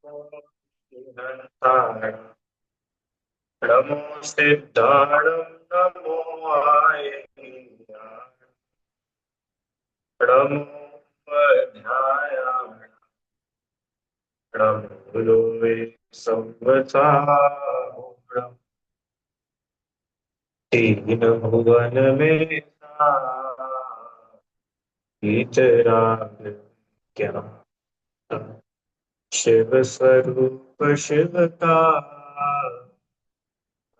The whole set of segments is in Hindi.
नमो सिद्धाणं नमो नमो ध्यायाम नमो लोवे संवत्सराणं तीन भुवन में वीतराग क्या शिव स्वरूप शिव का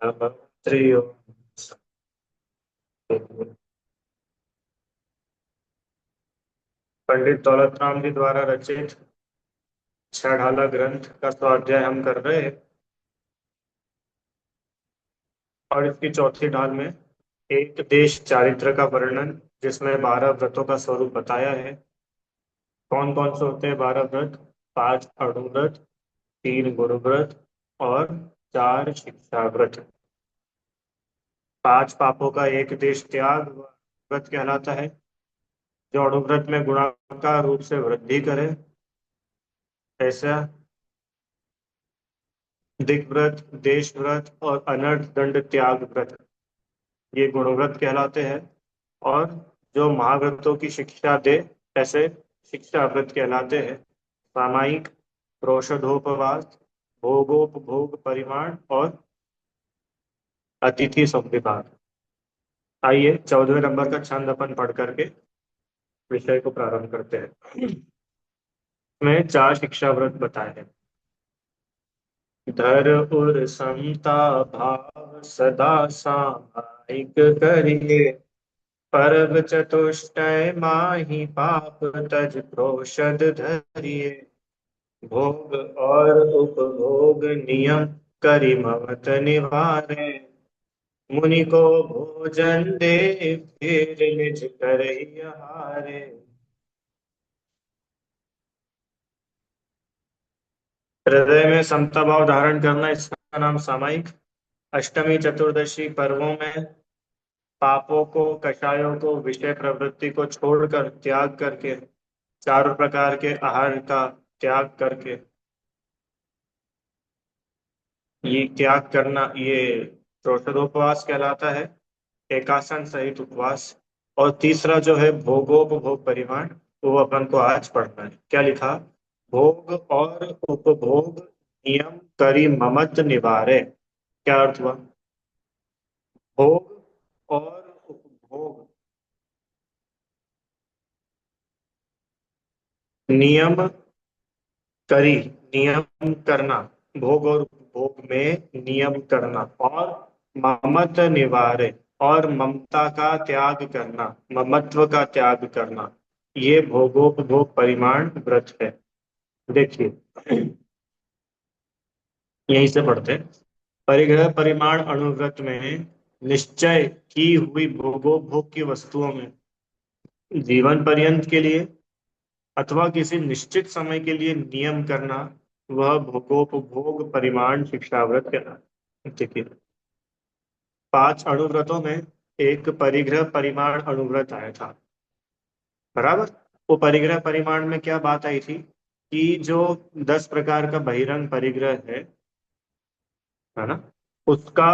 नमः त्रियों पंडित दौलत राम जी द्वारा रचित छह ढाला ग्रंथ का स्वाध्याय हम कर रहे हैं। और इसकी चौथी ढाल में एक देश चारित्र का वर्णन, जिसमें 12 व्रतों का स्वरूप बताया है। कौन कौन से होते हैं 12 व्रत? 5 अणुव्रत, 3 गुरुव्रत और 4 शिक्षा व्रत। 5 पापों का एक देश त्याग व्रत कहलाता है, जो अणुव्रत में गुणाकार रूप से वृद्धि करे। ऐसा दिग्व्रत, देश व्रत और अनर्थ दंड त्याग व्रत, ये गुणव्रत कहलाते हैं। और जो महाव्रतों की शिक्षा दे, ऐसे शिक्षा व्रत कहलाते हैं। सामायिक, प्रोषधोपवास, भोगोपभोग परिमाण और अतिथि संविभाग। आइए 14वें नंबर का छंद अपन पढ़ करके विषय को प्रारंभ करते हैं। इसमें 4 शिक्षा व्रत बताए हैं। धर उर समता भाव सदा सामायिक करिए, परब चतुष्टय माहि पाप तज प्रोषद धरिए, भोग और उपभोग नियम करि ममत निवारे, मुनि को भोजन दे फिर निज करहि आहारे। हृदय में समता भाव धारण करना, इसका नाम सामायिक। अष्टमी चतुर्दशी पर्वों में पापों को, कषायों को, विषय प्रवृत्ति को छोड़कर, त्याग करके, चारों प्रकार के आहार का त्याग करके, ये त्याग करना, ये प्रोषदोपवास कहलाता है, एकासन सहित उपवास। और तीसरा जो है भोगोपभोग परिमाण, वो अपन को आज पढ़ना है। क्या लिखा? भोग और उपभोग नियम करी ममत निवारे। क्या अर्थ हुआ? भोग और उपभोग नियम करी, नियम करना, भोग और उपभोग में नियम करना, और ममत निवारे, और ममता का त्याग करना, ममत्व का त्याग करना, ये भोगोपभोग परिमाण व्रत है। देखिए, यहीं से पढ़ते हैं। परिग्रह परिमाण अणुव्रत में निश्चय की हुई भोगोपभोग की वस्तुओं में जीवन पर्यंत के लिए अथवा किसी निश्चित समय के लिए नियम करना, वह भोगोपभोग परिमाण शिक्षाव्रत कहलाता है। देखिए, 5 अणुव्रतों में एक परिग्रह परिमाण अणुव्रत आया था, बराबर। वो परिग्रह परिमाण में क्या बात आई थी कि जो 10 प्रकार का बहिरंग परिग्रह है ना, उसका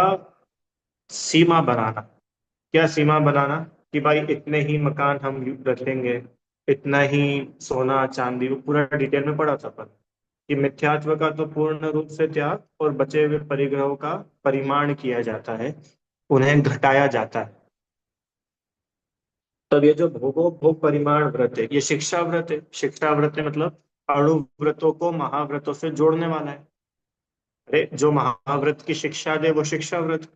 सीमा बनाना। क्या सीमा बनाना? कि भाई इतने ही मकान हम रखेंगे, इतना ही सोना चांदी, वो पूरा डिटेल में पढ़ा था पर, कि मिथ्यात्व का तो पूर्ण रूप से त्याग और बचे हुए परिग्रहों का परिमाण किया जाता है, उन्हें घटाया जाता है। तब ये जो भोगोपभोग परिमाण व्रत है, ये शिक्षा व्रत है। शिक्षा व्रत है मतलब अणुव्रतों को महाव्रतों से जोड़ने वाला है। अरे, जो महाव्रत की शिक्षा दे वो शिक्षा व्रत,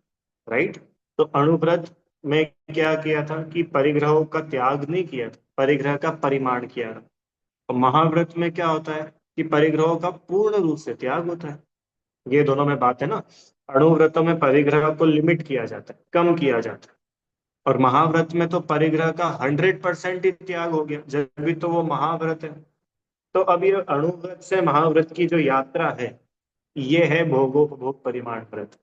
राइट। तो अणुव्रत में क्या किया था कि परिग्रहों का त्याग नहीं किया था, परिग्रह का परिमाण किया था। और महाव्रत में क्या होता है कि परिग्रहों का पूर्ण रूप से त्याग होता है। ये दोनों में बात है ना। अणुव्रतों में परिग्रह को लिमिट किया जाता है, कम किया जाता है। और महाव्रत में तो परिग्रह का 100% ही त्याग हो गया, जब भी तो वो महाव्रत है। तो अब ये अणुव्रत से महाव्रत की जो यात्रा है, ये है भोगोपभोग परिमाण व्रत।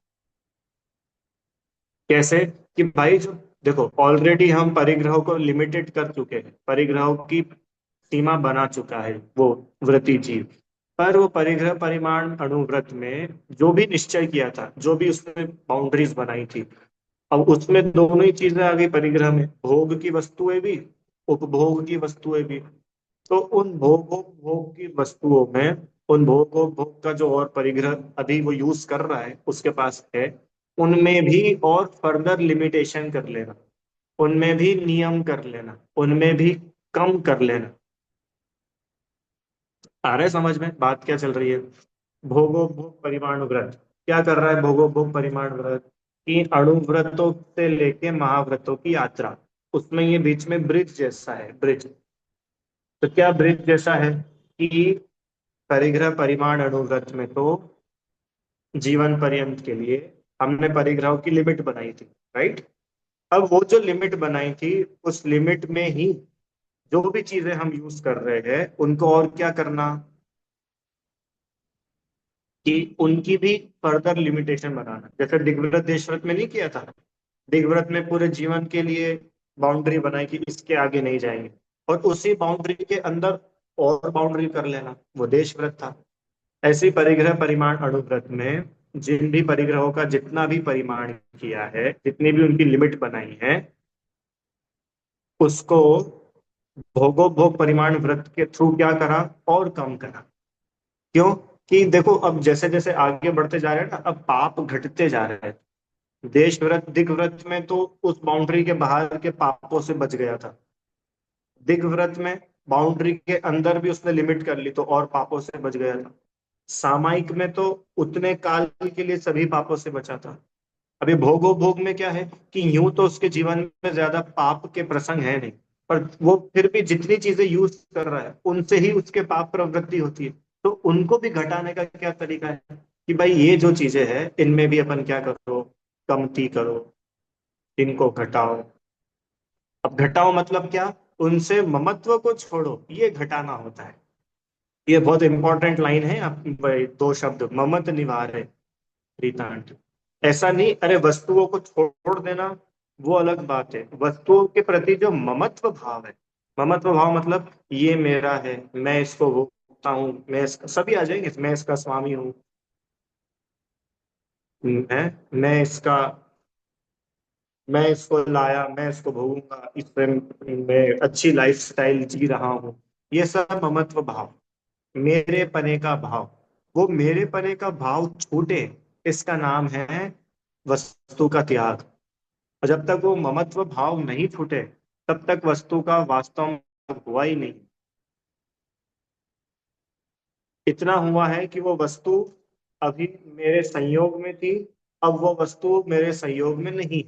कैसे? कि भाई जो, देखो, ऑलरेडी हम परिग्रहों को लिमिटेड कर चुके हैं, परिग्रहों की सीमा बना चुका है वो व्रती जीव। पर वो परिग्रह परिमाण अणुव्रत में जो भी निश्चय किया था, जो भी उसने बाउंड्रीज बनाई थी, अब उसमें दोनों ही चीजें आ गई परिग्रह में, भोग की वस्तुएं भी, उपभोग की वस्तुएं भी। तो उन भोग की वस्तुओं में, उन भोग का जो और परिग्रह अभी वो यूज कर रहा है, उसके पास है, उनमें भी और फर्दर लिमिटेशन कर लेना, उनमें भी नियम कर लेना, उनमें भी कम कर लेना। आ रहा है समझ में बात क्या चल रही है? भोग परिमाण व्रत क्या कर रहा है? भोग परिमाण व्रत की अणुव्रतों से लेके महाव्रतों की यात्रा, उसमें ये बीच में ब्रिज जैसा है, ब्रिज। तो क्या ब्रिज जैसा है कि परिग्रह परिमाण अणुव्रत में तो जीवन पर्यंत के लिए हमने परिग्रहों की लिमिट बनाई थी, राइट? अब वो जो लिमिट बनाई थी, उस लिमिट में ही जो भी चीजें हम यूज कर रहे हैं उनको और क्या करना, कि उनकी भी फर्दर लिमिटेशन बनाना। जैसे दिग्व्रत देशव्रत में नहीं किया था, दिग्व्रत में पूरे जीवन के लिए बाउंड्री बनाई कि इसके आगे नहीं जाएंगे, और उसी बाउंड्री के अंदर और बाउंड्री कर लेना, वो देशव्रत था। ऐसे ही परिग्रह परिमाण अणुव्रत में जिन भी परिग्रहों का जितना भी परिमाण किया है, जितनी भी उनकी लिमिट बनाई है, उसको भोग परिमाण व्रत के थ्रू क्या करा, और कम करा। क्यों? कि देखो, अब जैसे जैसे आगे बढ़ते जा रहे हैं ना, अब पाप घटते जा रहे हैं। देश व्रत दिग व्रत में तो उस बाउंड्री के बाहर के पापों से बच गया था, दिग व्रत में बाउंड्री के अंदर भी उसने लिमिट कर ली तो और पापों से बच गया था। सामायिक में तो उतने काल के लिए सभी पापों से बचा था। अभी भोग में क्या है कि यूं तो उसके जीवन में ज्यादा पाप के प्रसंग है नहीं, पर वो फिर भी जितनी चीजें यूज कर रहा है उनसे ही उसके पाप प्रवृत्ति होती है। तो उनको भी घटाने का क्या तरीका है कि भाई ये जो चीजें हैं इनमें भी अपन क्या करो, कमती करो, इनको घटाओ। अब घटाओ मतलब क्या? उनसे ममत्व को छोड़ो, ये घटाना होता है। ये बहुत इंपॉर्टेंट लाइन है। आप भाई, दो शब्द, ममत निवार है प्रीतांत। ऐसा नहीं, अरे वस्तुओं को छोड़ देना वो अलग बात है, वस्तुओं के प्रति जो ममत्व भाव है, ममत्व भाव मतलब ये मेरा है, मैं इसको भोगता हूँ, सभी आ जाएंगे, मैं इसका स्वामी हूँ, मैं इसका, मैं इसको लाया, मैं इसको भोगूंगा, इससे मैं अच्छी लाइफ स्टाइल जी रहा हूँ, ये सब ममत्व भाव, मेरे पने का भाव। वो मेरे पने का भाव छूटे, इसका नाम है वस्तु का त्याग। और जब तक वो ममत्व भाव नहीं छूटे, तब तक वस्तु का वास्तव में हुआ ही नहीं। इतना हुआ है कि वो वस्तु अभी मेरे संयोग में थी, अब वो वस्तु मेरे संयोग में नहीं।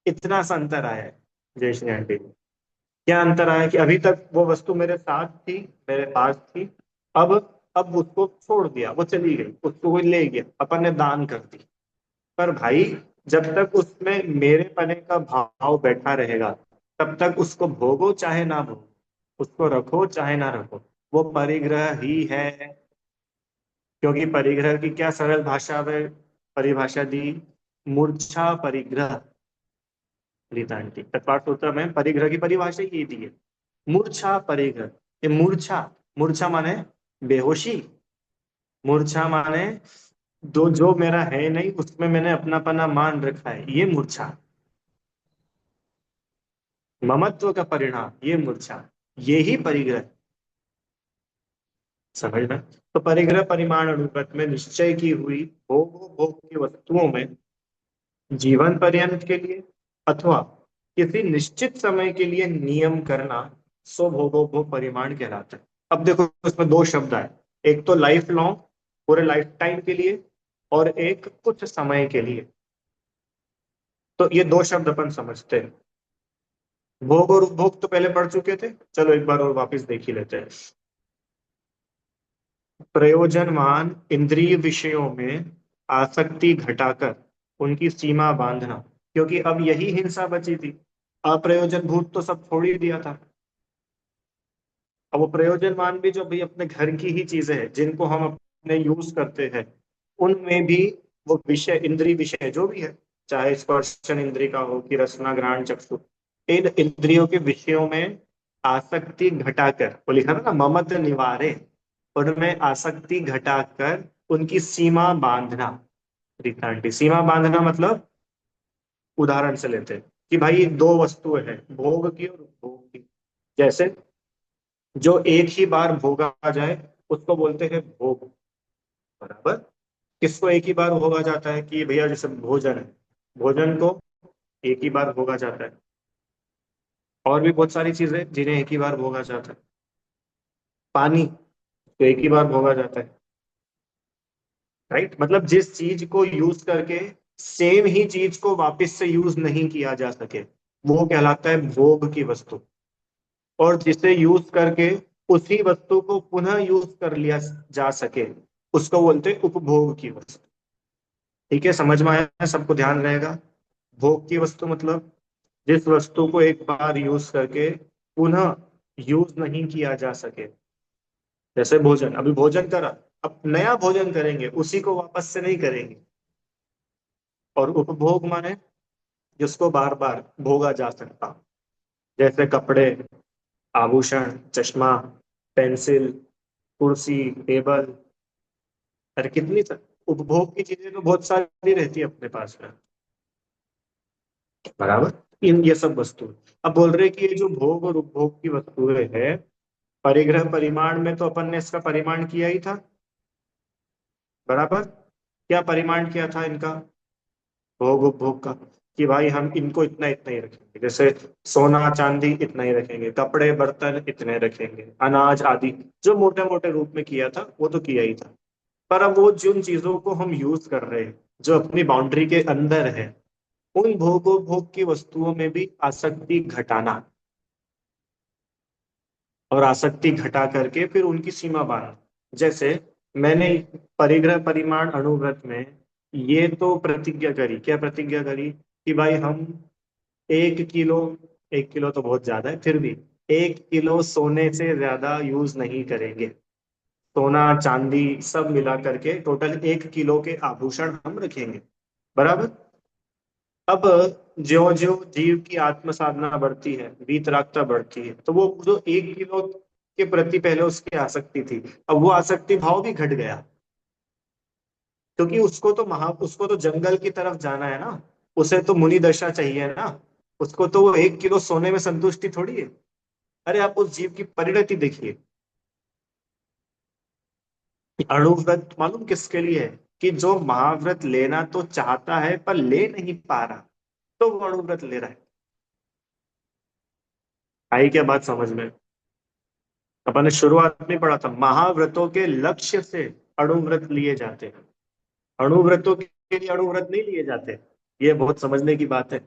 इतना सा अंतर आया है जय श्री आंटी। क्या अंतर आया कि अभी तक वो वस्तु मेरे साथ थी, मेरे पास थी, अब अब उसको छोड़ दिया, वो चली गई, उसको कोई ले गया, अपन ने दान कर दी। पर भाई, जब तक उसमें मेरे पने का भाव बैठा रहेगा, तब तक उसको भोगो चाहे ना भोगो, उसको रखो चाहे ना रखो, वो परिग्रह ही है। क्योंकि परिग्रह की क्या सरल भाषा में परिभाषा दी? मूर्छा परिग्रह। रितांति तत्पाठ सूत्र में परिग्रह की परिभाषा ये दी है, मूर्छा परिग्रह। ये मूर्छा, मूर्छा माने बेहोशी, मूर्छा माने दो जो मेरा है नहीं उसमें मैंने अपनापना मान रखा है, ये मूर्छा, ममत्व का परिणाम ये मूर्छा, ये ही परिग्रह। समझ में? तो परिग्रह परिमाण अनुगत में निश्चय की हुई भोग की वस्तुओं में जीवन पर्यंत के लिए अथवा किसी निश्चित समय के लिए नियम करना सो भोग परिमाण कहलाता है। अब देखो, इसमें दो शब्द आए, एक तो लाइफ लॉन्ग, पूरे लाइफ टाइम के लिए, और एक कुछ समय के लिए। तो ये दो शब्द अपन समझते हैं। भोग और उपभोग तो पहले पढ़ चुके थे, चलो एक बार और वापस देख ही लेते हैं। प्रयोजनवान इंद्रिय विषयों में आसक्ति घटाकर उनकी सीमा बांधना, क्योंकि अब यही हिंसा बची थी। अप्रयोजन भूत तो सब छोड़ ही दिया था। अब वो प्रयोजनवान भी जो भी अपने घर की ही चीजें हैं जिनको हम अपने यूज करते हैं, उनमें भी वो विषय, इंद्रिय विषय जो भी है, चाहे स्पर्शन इंद्रिय का हो कि रसना घ्राण चक्षु, इन इंद्रियों के विषयों में आसक्ति घटाकर, वो लिखा था ना, ममत निवारे, उनमें आसक्ति घटाकर उनकी सीमा बांधना। रीता आंटी, सीमा बांधना मतलब, उदाहरण से लेते हैं कि भाई दो वस्तुएं हैं, भोग की और उपभोग की। जैसे जो एक ही बार भोगा जाए उसको बोलते हैं भोग। बराबर। किसको एक ही बार भोगा जाता है कि भैया जैसे भोजन है, भोजन को एक ही बार भोगा जाता है। और भी बहुत सारी चीजें जिन्हें एक ही बार भोगा जाता है। पानी तो एक ही बार भोगा जाता है। राइट, मतलब जिस चीज को यूज करके सेम ही चीज को वापस से यूज नहीं किया जा सके, वो कहलाता है भोग की वस्तु। और जिसे यूज करके उसी वस्तु को पुनः यूज कर लिया जा सके, उसको बोलते हैं उपभोग की वस्तु। ठीक है, समझ में आया? सबको ध्यान रहेगा। भोग की वस्तु मतलब जिस वस्तु को एक बार यूज करके पुनः यूज नहीं किया जा सके। जैसे भोजन, अभी भोजन करा, अब नया भोजन करेंगे, उसी को वापस से नहीं करेंगे। और उपभोग माने जिसको बार बार भोगा जा सकता, जैसे कपड़े, आभूषण, चश्मा, पेंसिल, कुर्सी, टेबल। अरे कितनी उपभोग की चीजें तो बहुत सारी रहती है अपने पास में। बराबर, इन ये सब वस्तु। अब बोल रहे कि ये जो भोग और उपभोग की वस्तुएं है, परिग्रह परिमाण में तो अपन ने इसका परिमाण किया ही था। बराबर। क्या परिमाण किया था इनका, भोग उपभोग का? कि भाई हम इनको इतना इतना ही रखेंगे, जैसे सोना चांदी इतना ही रखेंगे, कपड़े बर्तन इतने रखेंगे, अनाज आदि। जो मोटे मोटे रूप में किया था वो तो किया ही था। पर अब वो जिन चीजों को हम यूज कर रहे हैं, जो अपनी बाउंड्री के अंदर है, उन भोगोपभोग की वस्तुओं में भी आसक्ति घटाना, और आसक्ति घटा करके फिर उनकी सीमा बांधना। जैसे मैंने परिग्रह परिमाण अणुव्रत में ये तो प्रतिज्ञा करी, क्या प्रतिज्ञा करी? कि भाई हम 1 किलो, 1 किलो तो बहुत ज्यादा है, फिर भी 1 किलो सोने से ज्यादा यूज नहीं करेंगे। सोना चांदी सब मिला करके टोटल 1 किलो के आभूषण हम रखेंगे। बराबर। अब ज्यो ज्यो जीव की आत्म साधना बढ़ती है, वीतरागता बढ़ती है, तो वो जो 1 किलो के प्रति पहले उसकी आसक्ति थी, अब वो आसक्ति भाव भी घट गया। क्योंकि उसको तो जंगल की तरफ जाना है ना, उसे तो मुनि दशा चाहिए ना। उसको तो वो 1 किलो सोने में संतुष्टि थोड़ी है। अरे आप उस जीव की परिणति देखिए। अणुव्रत मालूम किसके लिए है? कि जो महाव्रत लेना तो चाहता है पर ले नहीं पा रहा, तो वो अणुव्रत ले रहा है। आई क्या बात समझ में? अपन ने शुरुआत में पढ़ा था, महाव्रतों के लक्ष्य से अणुव्रत लिए जाते हैं। अणुव्रतों के लिए अणुव्रत नहीं लिए जाते। ये बहुत समझने की बात है।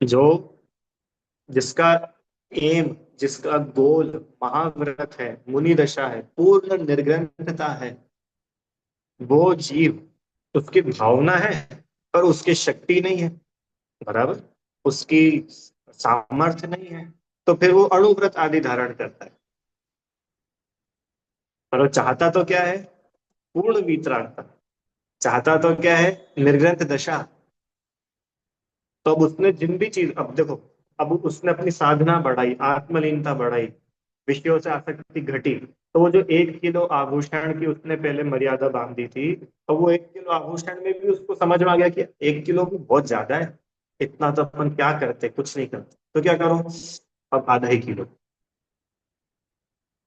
जो जिसका एम, जिसका गोल महाव्रत है, मुनि दशा है, पूर्ण निर्ग्रंथता है, वो जीव, उसकी भावना है पर उसकी शक्ति नहीं है। बराबर। उसकी सामर्थ्य नहीं है, तो फिर वो अणुव्रत आदि धारण करता है। पर वो चाहता तो क्या है? पूर्ण वीतरागता। चाहता तो क्या है? निर्ग्रंथ दशा। तो अब उसने जिन भी चीज, अब देखो, अब उसने अपनी साधना बढ़ाई, आत्मलीनता बढ़ाई, विषयों से आसक्ति घटी, तो वो जो 1 किलो आभूषण की उसने पहले मर्यादा बांधी थी, तो वो 1 किलो आभूषण में भी उसको समझ में आ गया कि 1 किलो भी बहुत ज्यादा है, इतना तो अपन क्या करते, कुछ नहीं करते, तो क्या करो, अब आधा ही किलो।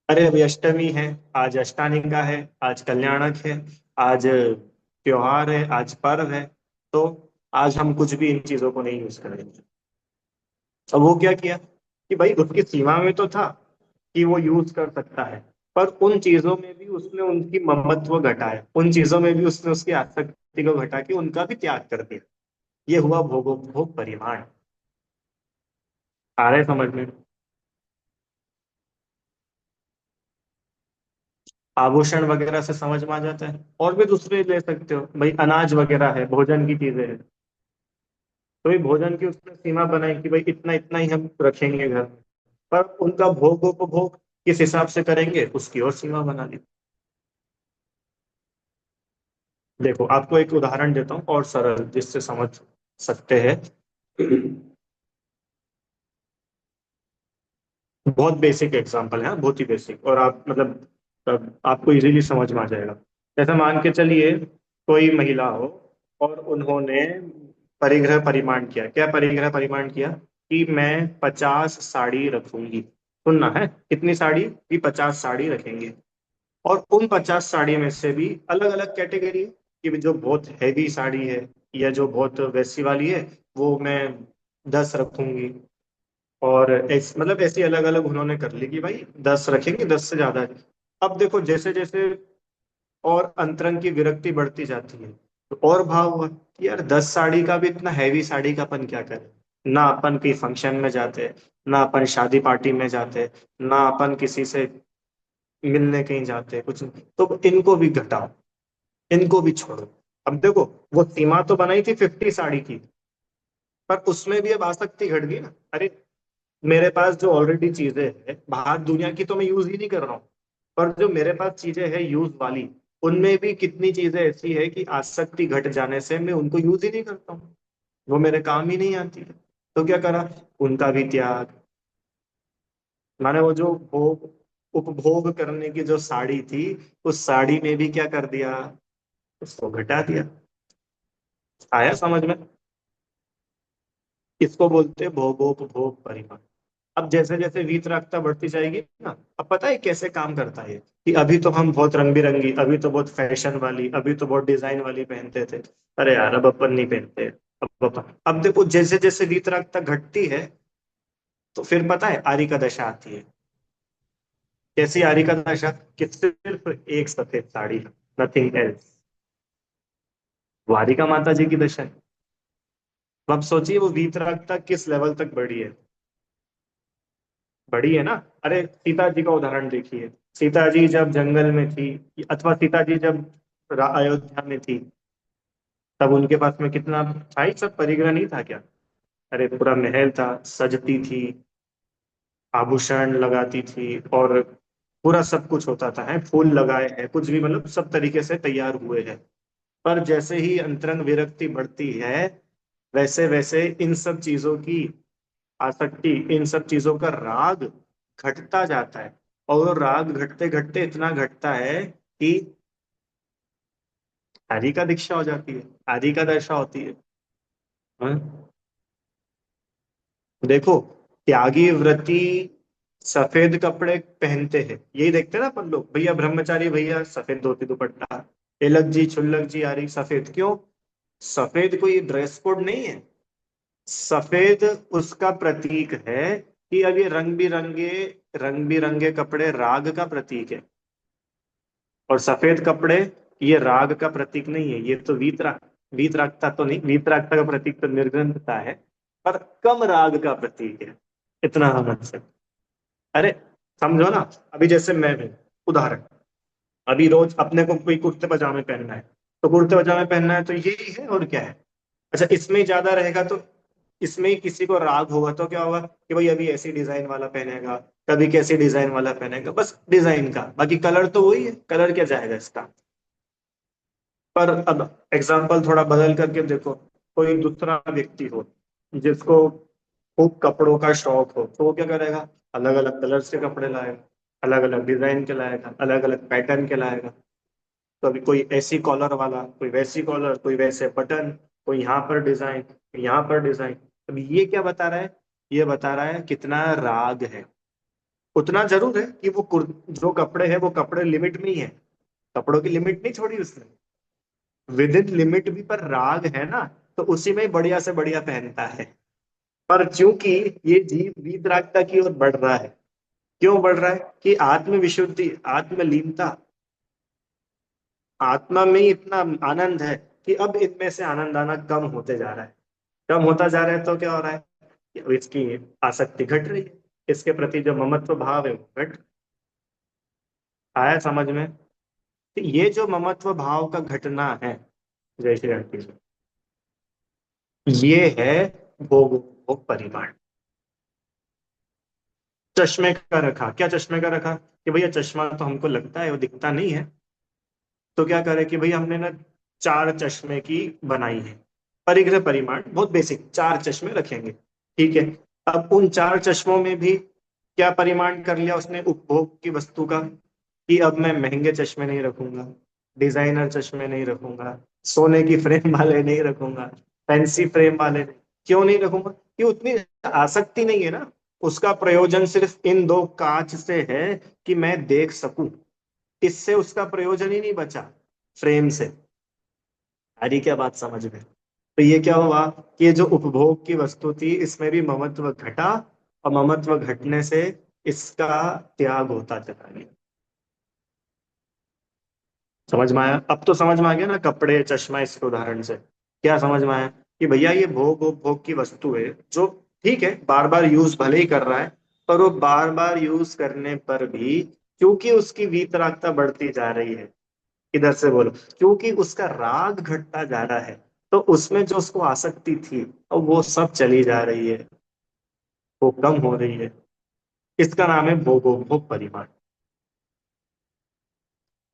अरे अभी अष्टमी है, आज अष्टानिका है, आज कल्याणक है, आज त्योहार है, आज पर्व है, तो आज हम कुछ भी इन चीजों को नहीं यूज करेंगे। अब वो क्या किया कि भाई उसकी सीमा में तो था कि वो यूज कर सकता है, पर उन चीजों में भी उसने उनकी ममत्व घटाया, उन चीजों में भी उसने उसकी आसक्ति को घटा के उनका भी त्याग कर दिया। ये हुआ भोगोपभोग परिमाण। आ रहे समझ में? आभूषण वगैरह से समझ में आ जाता है, और भी दूसरे ले सकते हो भाई, अनाज वगैरह है, भोजन की चीजें हैं, तो भाई भोजन की उसने सीमा बनाई कि भाई इतना इतना ही हम रखेंगे घर में। पर उनका भोगोपभोग किस हिसाब से करेंगे, उसकी और सीमा बना दी। देखो आपको एक उदाहरण देता हूँ और सरल, जिससे समझ सकते हैं। बहुत बेसिक एग्जांपल है, हाँ, बहुत ही बेसिक, और आप मतलब आपको इजीली समझ में आ जाएगा। जैसे मान के चलिए कोई महिला हो और उन्होंने परिग्रह परिमाण किया। क्या परिग्रह परिमाण किया? कि मैं 50 साड़ी रखूंगी। सुनना है, कितनी साड़ी? कि 50 साड़ी रखेंगे। और उन 50 साड़ी में से भी अलग अलग कैटेगरी है, कि जो बहुत हैवी साड़ी है या जो बहुत वैसी वाली है, वो मैं 10 रखूंगी। और मतलब ऐसी अलग अलग उन्होंने कर ली कि भाई 10 रखेंगे, 10 से ज्यादा है। अब देखो जैसे जैसे और अंतरंग की विरक्ति बढ़ती जाती है, तो और भाव हुआ कि यार 10 साड़ी का भी इतना हैवी साड़ी का अपन क्या करें। ना अपन की फंक्शन में जाते, ना अपन शादी पार्टी में जाते, ना अपन किसी से मिलने कहीं जाते, कुछ नहीं। तो इनको भी घटाओ, इनको भी छोड़ो। अब देखो, वो सीमा तो बनाई थी 50 साड़ी की, पर उसमें भी अब आसक्ति घट गई ना। अरे मेरे पास जो ऑलरेडी चीजें हैं बाहर दुनिया की, तो मैं यूज ही नहीं कर रहा हूँ। पर जो मेरे पास चीजें हैं यूज वाली, उनमें भी कितनी चीजें ऐसी है कि आसक्ति घट जाने से मैं उनको यूज ही नहीं करता हूँ, वो मेरे काम ही नहीं आती है। तो क्या करा? उनका भी त्याग। माने वो जो भोग उपभोग करने की जो साड़ी थी, उस साड़ी में भी क्या कर दिया? उसको घटा दिया। आया समझ में? इसको बोलते हैं भोगोपभोग परिमाण। अब जैसे जैसे वीतरागता बढ़ती जाएगी ना, अब पता है कैसे काम करता है ये? कि अभी तो हम बहुत रंग बिरंगी, अभी तो बहुत फैशन वाली, अभी तो बहुत डिजाइन वाली पहनते थे। अरे यार अब अपन नहीं पहनते। अब देखो जैसे जैसे वीतरागता घटती है, तो फिर पता है आरी का दशा आती है। कैसी आरी का दशा? कि सिर्फ एक सफेद साड़ी, नथिंग एल्स। वारिका माता जी की दशा है। तो अब सोचिए वो वीतरागता किस लेवल तक बढ़ी है। बढ़ी है ना। अरे सीता जी का उदाहरण देखिए। सीता जी जब जंगल में थी, अथवा सीता जी जब अयोध्या में थी, तब उनके पास में कितना था ही, सब परिग्रह नहीं था क्या? अरे पूरा महल था, सजती थी, आभूषण लगाती थी, और पूरा सब कुछ होता था, है फूल लगाए हैं, कुछ भी मतलब सब तरीके से तैयार हुए हैं। पर जैसे ही अंतरंग विरक्ति बढ़ती है, वैसे वैसे इन सब चीजों की आसक्ति, इन सब चीजों का राग घटता जाता है। और वो राग घटते घटते इतना घटता है कि हरि का दीक्षा हो जाती है, हरि का दशा होती है। हाँ? देखो, त्यागी व्रती सफेद कपड़े पहनते हैं, यही देखते हैं ना अपन लोग। भैया ब्रह्मचारी भैया सफेद धोती दुपट्टा, तिलक जी छुल्लक जी आ रही सफेद, क्यों? सफेद कोई ड्रेस कोड नहीं है। सफेद उसका प्रतीक है कि अब ये रंग बिरंगे कपड़े राग का प्रतीक है। और सफेद कपड़े ये राग का प्रतीक नहीं है, ये तो वीतरागता तो नहीं, वीतरागता का प्रतीक तो निर्ग्रंथता है, पर कम राग का प्रतीक है। इतना समझ सकते। अरे समझो ना, अभी जैसे मैं हूं, उदाहरण, अभी रोज अपने को कोई कुर्ते पजामे पहनना है, तो कुर्ते पजामे पहनना है तो यही है, और क्या है? अच्छा इसमें ही ज्यादा रहेगा तो, इसमें ही किसी को राग होगा तो क्या होगा कि भाई अभी ऐसी डिजाइन वाला पहनेगा, कभी कैसी डिजाइन वाला पहनेगा, बस डिजाइन का, बाकी कलर तो वही है, कलर क्या जाएगा इसका। पर अब एग्जाम्पल थोड़ा बदल करके देखो, कोई दूसरा व्यक्ति हो जिसको खूब कपड़ों का शौक हो, तो वो क्या करेगा? अलग अलग कलर्स के कपड़े लाएगा, अलग अलग डिजाइन के लाएगा, अलग अलग पैटर्न के लाएगा। तो अभी कोई ऐसी कॉलर वाला, कोई वैसी कॉलर, कोई वैसे बटन, कोई यहाँ पर डिजाइन, यहाँ पर डिजाइन। अब ये क्या बता रहा है? ये बता रहा है कितना राग है। उतना जरूर है कि वो जो कपड़े हैं वो कपड़े लिमिट में ही है, कपड़ों की लिमिट नहीं छोड़ी उसने, विद इन लिमिट भी, पर राग है ना, तो उसी में बढ़िया से बढ़िया पहनता है। पर चूंकि ये जीव वीतरागता की ओर बढ़ रहा है, क्यों बढ़ रहा है? कि आत्म विशुद्धि, आत्मलीनता, आत्मा में ही इतना आनंद है कि अब इनमें से आनंद आना कम होते जा रहा है। कम होता जा रहा है तो क्या हो रहा है? कि अब इसकी आसक्ति घट रही है, इसके प्रति जो ममत्व भाव है वो घट। आया समझ में? तो ये जो ममत्व भाव का घटना है, जय श्री राम की जय, ये है भोग भोग परिमाण। चश्मे का रखा, क्या चश्मे का रखा? कि भैया चश्मा तो हमको लगता है वो दिखता नहीं है, तो क्या करे कि भाई हमने ना 4 चश्मे की बनाई है। परिग्रह परिमाण बहुत बेसिक, 4 चश्मे रखेंगे, ठीक है। अब उन 4 चश्मों में भी क्या परिमाण कर लिया उसने उपभोग की वस्तु का, कि अब मैं महंगे चश्मे नहीं रखूंगा, डिजाइनर चश्मे नहीं रखूंगा, सोने की फ्रेम वाले नहीं रखूंगा, फैंसी फ्रेम वाले नहीं। क्यों नहीं रखूंगा? कि उतनी आसक्ति नहीं है ना। उसका प्रयोजन सिर्फ इन दो कांच से है कि मैं देख सकूं। इससे उसका प्रयोजन ही नहीं बचा, फ्रेम से। आ रही क्या बात समझ में? तो ये क्या हुआ कि ये जो उपभोग की वस्तु थी इसमें भी ममत्व घटा, और ममत्व घटने से इसका त्याग होता चला गया। समझ में आया? अब तो समझ में आ गया ना, कपड़े चश्मा इसके उदाहरण से क्या समझ में आया कि भैया ये भोग उपभोग की वस्तु है जो, ठीक है, बार बार यूज भले ही कर रहा है, पर वो बार बार यूज करने पर भी क्योंकि उसकी वीतरागता बढ़ती जा रही है, इधर से बोलो, क्योंकि उसका राग घटता जा रहा है, तो उसमें जो उसको आसक्ति थी अब वो सब चली जा रही है, वो कम हो रही है। इसका नाम है भोगोपभोग परिमाण।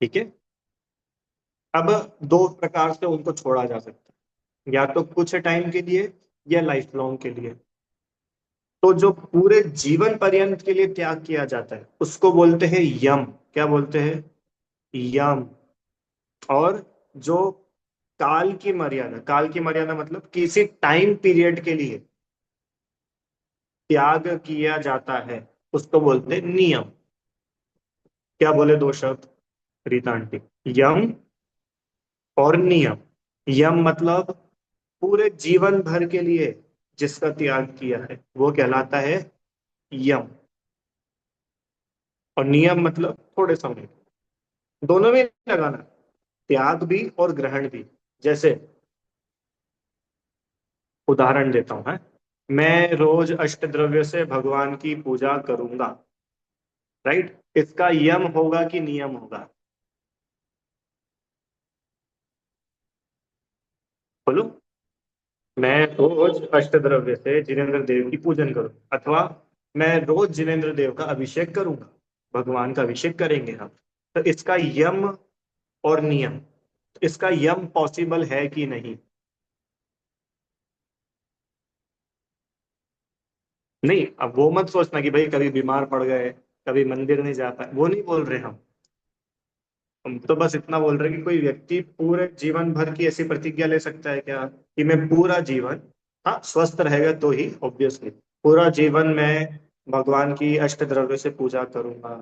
ठीक है। अब दो प्रकार से उनको छोड़ा जा सकता है, या तो कुछ टाइम के लिए या लाइफ लॉन्ग के लिए। तो जो पूरे जीवन पर्यंत के लिए त्याग किया जाता है उसको बोलते हैं यम। क्या बोलते हैं? यम। और जो काल की मर्यादा मतलब किसी टाइम पीरियड के लिए त्याग किया जाता है उसको बोलते हैं नियम। क्या बोले दो शब्द रीता आंटी? यम और नियम। यम मतलब पूरे जीवन भर के लिए जिसका त्याग किया है वो कहलाता है यम। और नियम मतलब थोड़े समय, दोनों में लगाना, त्याग भी और ग्रहण भी। जैसे उदाहरण देता हूं, है, मैं रोज अष्टद्रव्य से भगवान की पूजा करूंगा, राइट? इसका यम होगा कि नियम होगा? बोलो। मैं रोज अष्टद्रव्य से जिनेंद्र देव की पूजन करूं, अथवा मैं रोज जिनेंद्र देव का अभिषेक करूंगा, भगवान का अभिषेक करेंगे हम, तो इसका यम और नियम, इसका यम पॉसिबल है कि नहीं? नहीं, अब वो मत सोचना कि भाई कभी बीमार पड़ गए, कभी मंदिर नहीं जा पाए, वो नहीं बोल रहे हम तो बस इतना बोल रहे हैं कि कोई व्यक्ति पूरे जीवन भर की ऐसी प्रतिज्ञा ले सकता है क्या कि मैं पूरा जीवन, हाँ स्वस्थ रहेगा तो ही ऑब्वियसली, पूरा जीवन मैं भगवान की अष्टद्रव्य से पूजा करूंगा?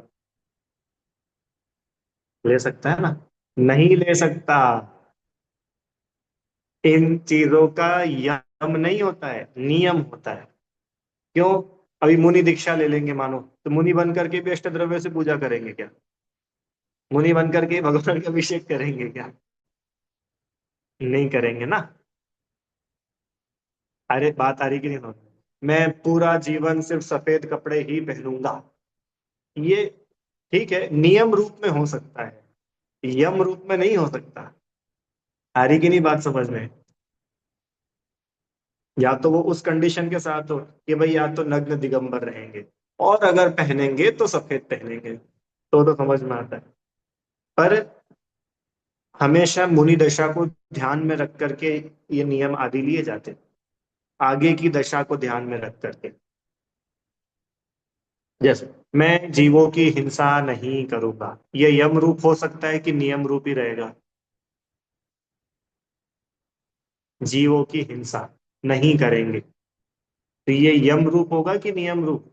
ले सकता है ना? नहीं ले सकता। इन चीजों का यम नहीं होता है, नियम होता है। क्यों? अभी मुनि दीक्षा ले लेंगे मानो, तो मुनि बन करके भी अष्टद्रव्य से पूजा करेंगे क्या? मुनि बन करके भगवान का अभिषेक करेंगे क्या? नहीं करेंगे ना। अरे बात आ रही कि नहीं समझ में? मैं पूरा जीवन सिर्फ सफेद कपड़े ही पहनूंगा, ये ठीक है, नियम रूप में हो सकता है, यम रूप में नहीं हो सकता। आ रही कि नहीं बात समझ में? या तो वो उस कंडीशन के साथ हो कि भाई या तो नग्न दिगंबर रहेंगे, और अगर पहनेंगे तो सफेद पहनेंगे, तो समझ में आता है। पर हमेशा मुनि दशा को ध्यान में रख करके ये नियम आदि लिए जाते हैं, आगे की दशा को ध्यान में रख करके। जैसे मैं जीवों की हिंसा नहीं करूंगा, ये यम रूप हो सकता है कि नियम रूप ही रहेगा? जीवों की हिंसा नहीं करेंगे, तो ये यम रूप होगा कि नियम रूप?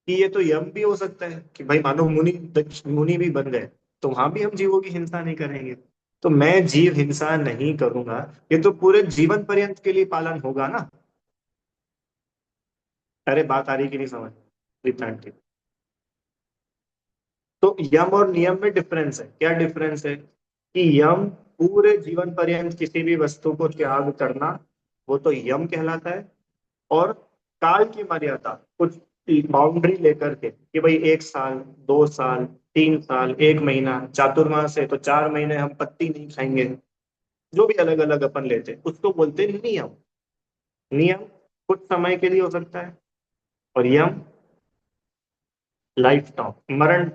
कि ये तो यम भी हो सकता है कि भाई मानो मुनि भी बन गए, तो वहां भी हम जीवों की हिंसा नहीं करेंगे। तो मैं जीव हिंसा नहीं करूंगा, ये तो पूरे जीवन पर्यंत के लिए पालन होगा ना। अरे बात आ रही कि नहीं समझ रितांटी? तो यम और नियम में डिफरेंस है। क्या डिफरेंस है? कि यम पूरे जीवन पर्यंत किसी भी वस्तु को त्याग करना, वो तो यम कहलाता है। और काल की मर्यादा, कुछ बाउंड्री लेकर के कि भाई 1 साल, 2 साल, 3 साल, 1 महीना, चातुर्मास है तो 4 महीने हम पत्ती नहीं खाएंगे, जो भी अलग अलग अपन लेते हैं उसको बोलते हैं नियम। नियम कुछ समय के लिए हो सकता है, और यम लाइफ टाइम, मरण,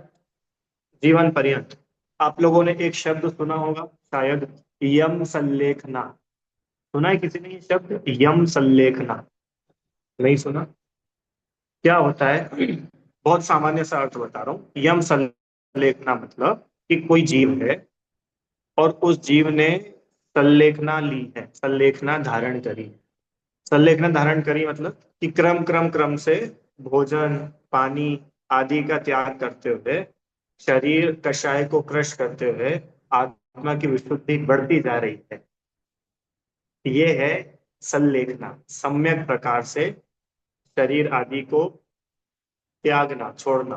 जीवन पर्यंत। आप लोगों ने एक शब्द सुना होगा शायद, यम संलेखना। सुना है किसी ने ये शब्द, यम संलेखना? नहीं सुना? क्या होता है? बहुत सामान्य सा अर्थ बता रहा हूँ। यम संलेखना मतलब कि कोई जीव है और उस जीव ने संलेखना ली है, संलेखना धारण करी। संलेखना धारण करी मतलब कि क्रम क्रम क्रम से भोजन, पानी आदि का त्याग करते हुए, शरीर कषाय को क्रश करते हुए आत्मा की विशुद्धि बढ़ती जा रही है। ये है संलेखना, सम्यक प्रकार से शरीर आदि को त्यागना, छोड़ना।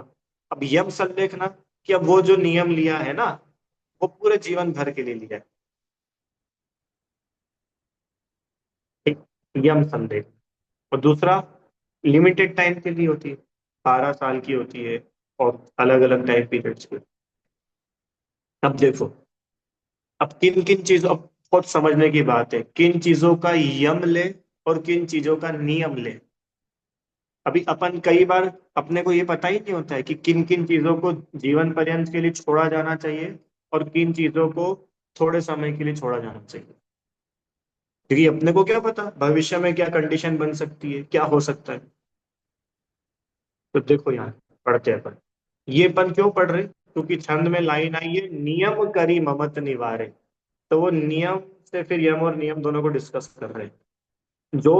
अब यम संलेखना, कि अब वो जो नियम लिया है ना, वो पूरे जीवन भर के लिए लिया है। एक यम संलेख। और दूसरा लिमिटेड टाइम के लिए होती है, 12 साल की होती है, और अलग अलग टाइम पीरियड्स की। अब देखो, अब किन किन चीजों, अब बहुत समझने की बात है, किन चीजों का यम ले और किन चीजों का नियम ले। अभी अपन कई बार अपने को ये पता ही नहीं होता है कि किन किन चीजों को जीवन पर्यंत के लिए छोड़ा जाना चाहिए और किन चीजों को थोड़े समय के लिए छोड़ा जाना चाहिए। क्योंकि अपने को क्या पता भविष्य में क्या कंडीशन बन सकती है, क्या हो सकता है। तो देखो यहाँ पढ़ते हैं अपन। ये अपन क्यों पढ़ रहे? क्योंकि छंद में लाइन आई है, नियम करी ममत निवारे। तो वो नियम से फिर यम और नियम दोनों को डिस्कस कर रहे हैं। जो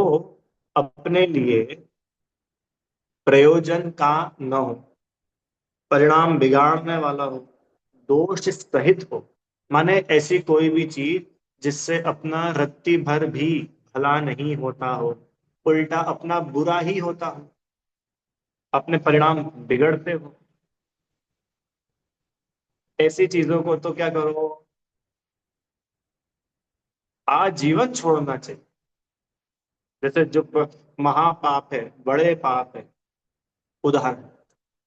अपने लिए प्रयोजन का न हो, परिणाम बिगाड़ने वाला हो, दोष सहित हो, माने ऐसी कोई भी चीज जिससे अपना रत्ती भर भी भला नहीं होता हो, उल्टा अपना बुरा ही होता हो, अपने परिणाम बिगड़ते हो, ऐसी चीजों को तो क्या करो, आजीवन छोड़ना चाहिए। जैसे जो महापाप है, बड़े पाप है। उदाहरण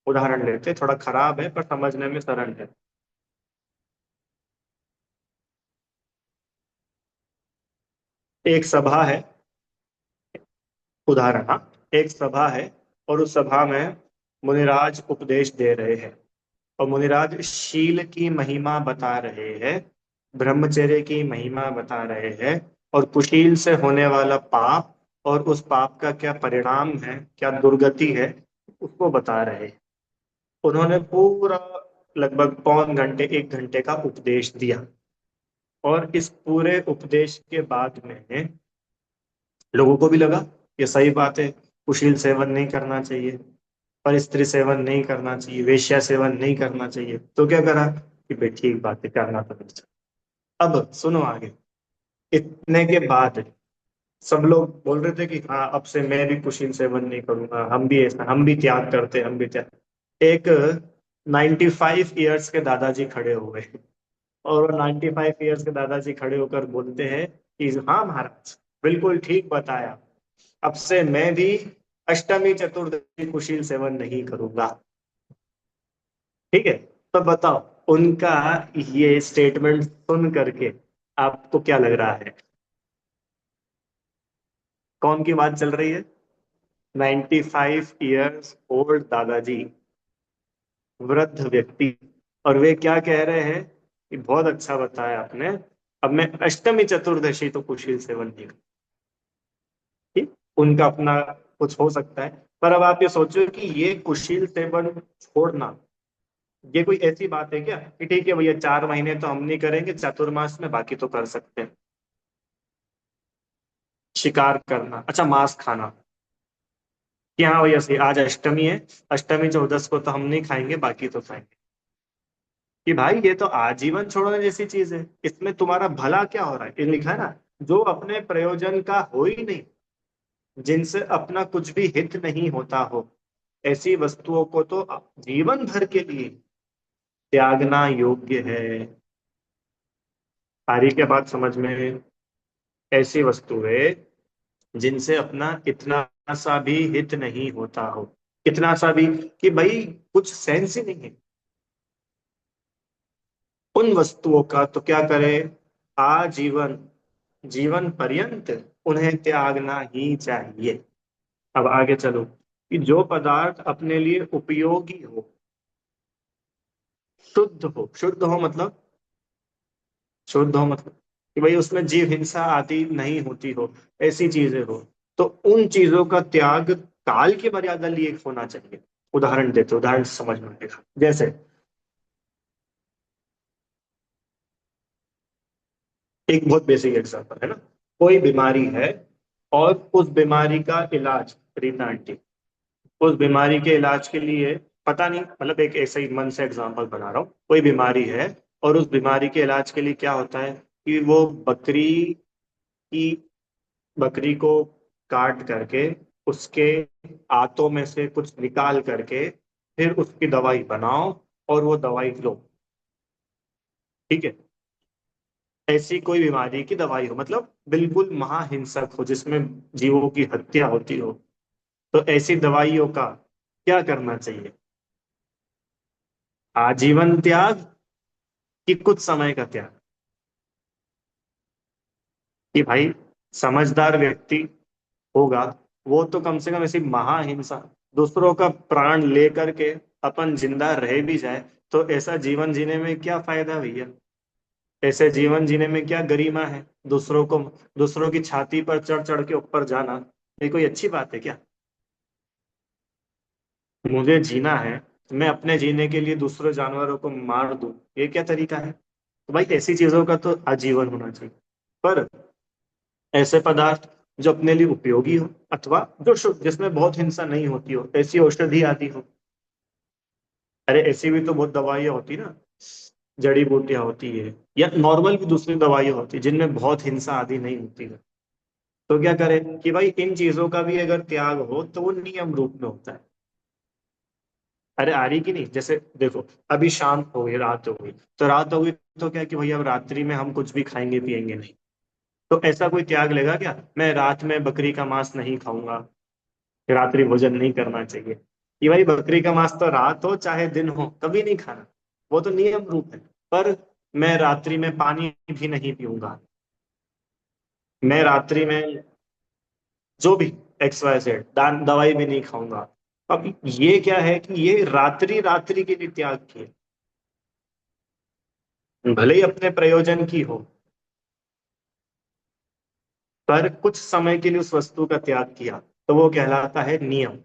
उदाहरण लेते, थोड़ा खराब है पर समझने में सरल है। एक सभा है, उदाहरण, हाँ, एक सभा है और उस सभा में मुनिराज उपदेश दे रहे हैं, और मुनिराज शील की महिमा बता रहे हैं, ब्रह्मचर्य की महिमा बता रहे हैं, और कुशील से होने वाला पाप और उस पाप का क्या परिणाम है, क्या दुर्गति है, उसको बता रहे हैं। उन्होंने पूरा लगभग पौन घंटे, 1 घंटे का उपदेश दिया। और इस पूरे उपदेश के बाद में लोगों को भी लगा ये सही बात है, कुशील सेवन नहीं करना चाहिए, पर स्त्री सेवन नहीं करना चाहिए, वेश्या सेवन नहीं करना चाहिए। तो क्या करा कि भाई ठीक बात है, करना तो नहीं चाहिए। अब सुनो आगे। इतने के बाद सब लोग बोल रहे थे कि हाँ, अब से मैं भी कुशील सेवन नहीं करूंगा, हम भी ऐसा, हम भी त्याग करते, हम भी त्याग। एक 95 ईयर्स के दादाजी खड़े हुए, और 95 ईयर्स के दादाजी खड़े होकर बोलते हैं कि हाँ महाराज, बिल्कुल ठीक बताया, अब से मैं भी अष्टमी चतुर्दशी कुशील सेवन नहीं करूंगा। ठीक है? तो बताओ, उनका ये स्टेटमेंट सुन करके आपको क्या लग रहा है? कौन की बात चल रही है? 95 ईयर्स ओल्ड दादाजी, वृद्ध व्यक्ति। और वे क्या कह रहे हैं कि बहुत अच्छा बताया आपने, अब मैं अष्टमी चतुर्दशी तो कुशील सेवन नहीं करूंगा। ठीक, उनका अपना कुछ हो सकता है, पर अब आप ये सोचो कि ये कुशील सेवन छोड़ना, ये कोई ऐसी बात है क्या कि ठीक है भैया 4 महीने तो हम नहीं करेंगे चातुर्मास में, बाकी तो कर सकते हैं। शिकार करना, अच्छा, मांस खाना, कि हाँ भैया सही, आज अष्टमी है, अष्टमी चौदस को तो हम नहीं खाएंगे, बाकी तो खाएंगे। कि भाई ये तो आजीवन छोड़ने जैसी चीज है, इसमें तुम्हारा भला क्या हो रहा है? ये लिखा है ना, जो अपने प्रयोजन का हो ही नहीं, जिनसे अपना कुछ भी हित नहीं होता हो, ऐसी वस्तुओं को तो जीवन भर के लिए त्यागना योग्य है। सारी के बात समझ में? ऐसी वस्तुएं जिनसे अपना इतना सा भी हित नहीं होता हो, इतना सा भी, कि भाई कुछ सेंस ही नहीं है, उन वस्तुओं का तो क्या करें, आजीवन, जीवन पर्यंत उन्हें त्यागना ही चाहिए। अब आगे चलो, कि जो पदार्थ अपने लिए उपयोगी हो, शुद्ध हो मतलब, शुद्ध हो मतलब कि भाई उसमें जीव हिंसा आदि नहीं होती हो, ऐसी चीजें हो, तो उन चीजों का त्याग काल की मर्यादा लिए होना चाहिए। उदाहरण देते, उदाहरण से समझ में आएगा। जैसे एक बहुत बेसिक एग्जांपल है ना, कोई बीमारी है और उस बीमारी का इलाज, रीता आंटी, उस बीमारी के इलाज के लिए, पता नहीं, मतलब एक ऐसे ही मन से एग्जांपल बना रहा हूँ, कोई बीमारी है और उस बीमारी के इलाज के लिए क्या होता है कि वो की बकरी को काट करके उसके आंतों में से कुछ निकाल करके फिर उसकी दवाई बनाओ और वो दवाई लो। ठीक है, ऐसी कोई बीमारी की दवाई हो, मतलब बिल्कुल महाहिंसक हो जिसमें जीवों की हत्या होती हो, तो ऐसी दवाइयों का क्या करना चाहिए? आजीवन त्याग कि कुछ समय का त्याग? कि भाई समझदार व्यक्ति होगा, वो तो कम से कम ऐसी महाहिंसा, दूसरों का प्राण लेकर के अपन जिंदा रह भी जाए, तो ऐसा जीवन जीने में क्या फायदा भैया? ऐसे जीवन जीने में क्या गरिमा है? दूसरों की छाती पर चढ़ चढ़ के ऊपर जाना, ये कोई अच्छी बात है क्या? मुझे जीना है, मैं अपने जीने के लिए दूसरे जानवरों को मार दूं, ये क्या तरीका है? तो भाई ऐसी चीजों का तो आजीवन होना चाहिए। पर ऐसे पदार्थ जो अपने लिए उपयोगी हो, अथवा जो शुद्ध, जिसमें बहुत हिंसा नहीं होती हो, ऐसी औषधि आदि हो। अरे ऐसी भी तो बहुत दवाइयाँ होती ना, जड़ी बूटियां होती है, या नॉर्मल भी दूसरी दवाइयाँ होती है जिनमें बहुत हिंसा आदि नहीं होती है। तो क्या करें कि भाई इन चीजों का भी अगर त्याग हो तो वो नियम रूप में होता है। अरे आ रही कि नहीं? जैसे देखो, अभी शाम हो गई, रात हो गई, तो रात हो गई तो क्या कि भाई अब रात्रि में हम कुछ भी खाएंगे पिएंगे नहीं। तो ऐसा कोई त्याग लेगा क्या, मैं रात में बकरी का मांस नहीं खाऊंगा, रात्रि भोजन नहीं करना चाहिए? कि भाई बकरी का मांस तो रात हो चाहे दिन हो कभी नहीं खाना, वो तो नियम रूप है। पर मैं रात्रि में पानी भी नहीं पीऊंगा, मैं रात्रि में जो भी एक्स वाई जेड दवाई भी नहीं खाऊंगा। अब ये क्या है कि ये रात्रि रात्रि के लिए त्याग किए, भले ही अपने प्रयोजन की हो, पर कुछ समय के लिए उस वस्तु का त्याग किया, तो वो कहलाता है नियम।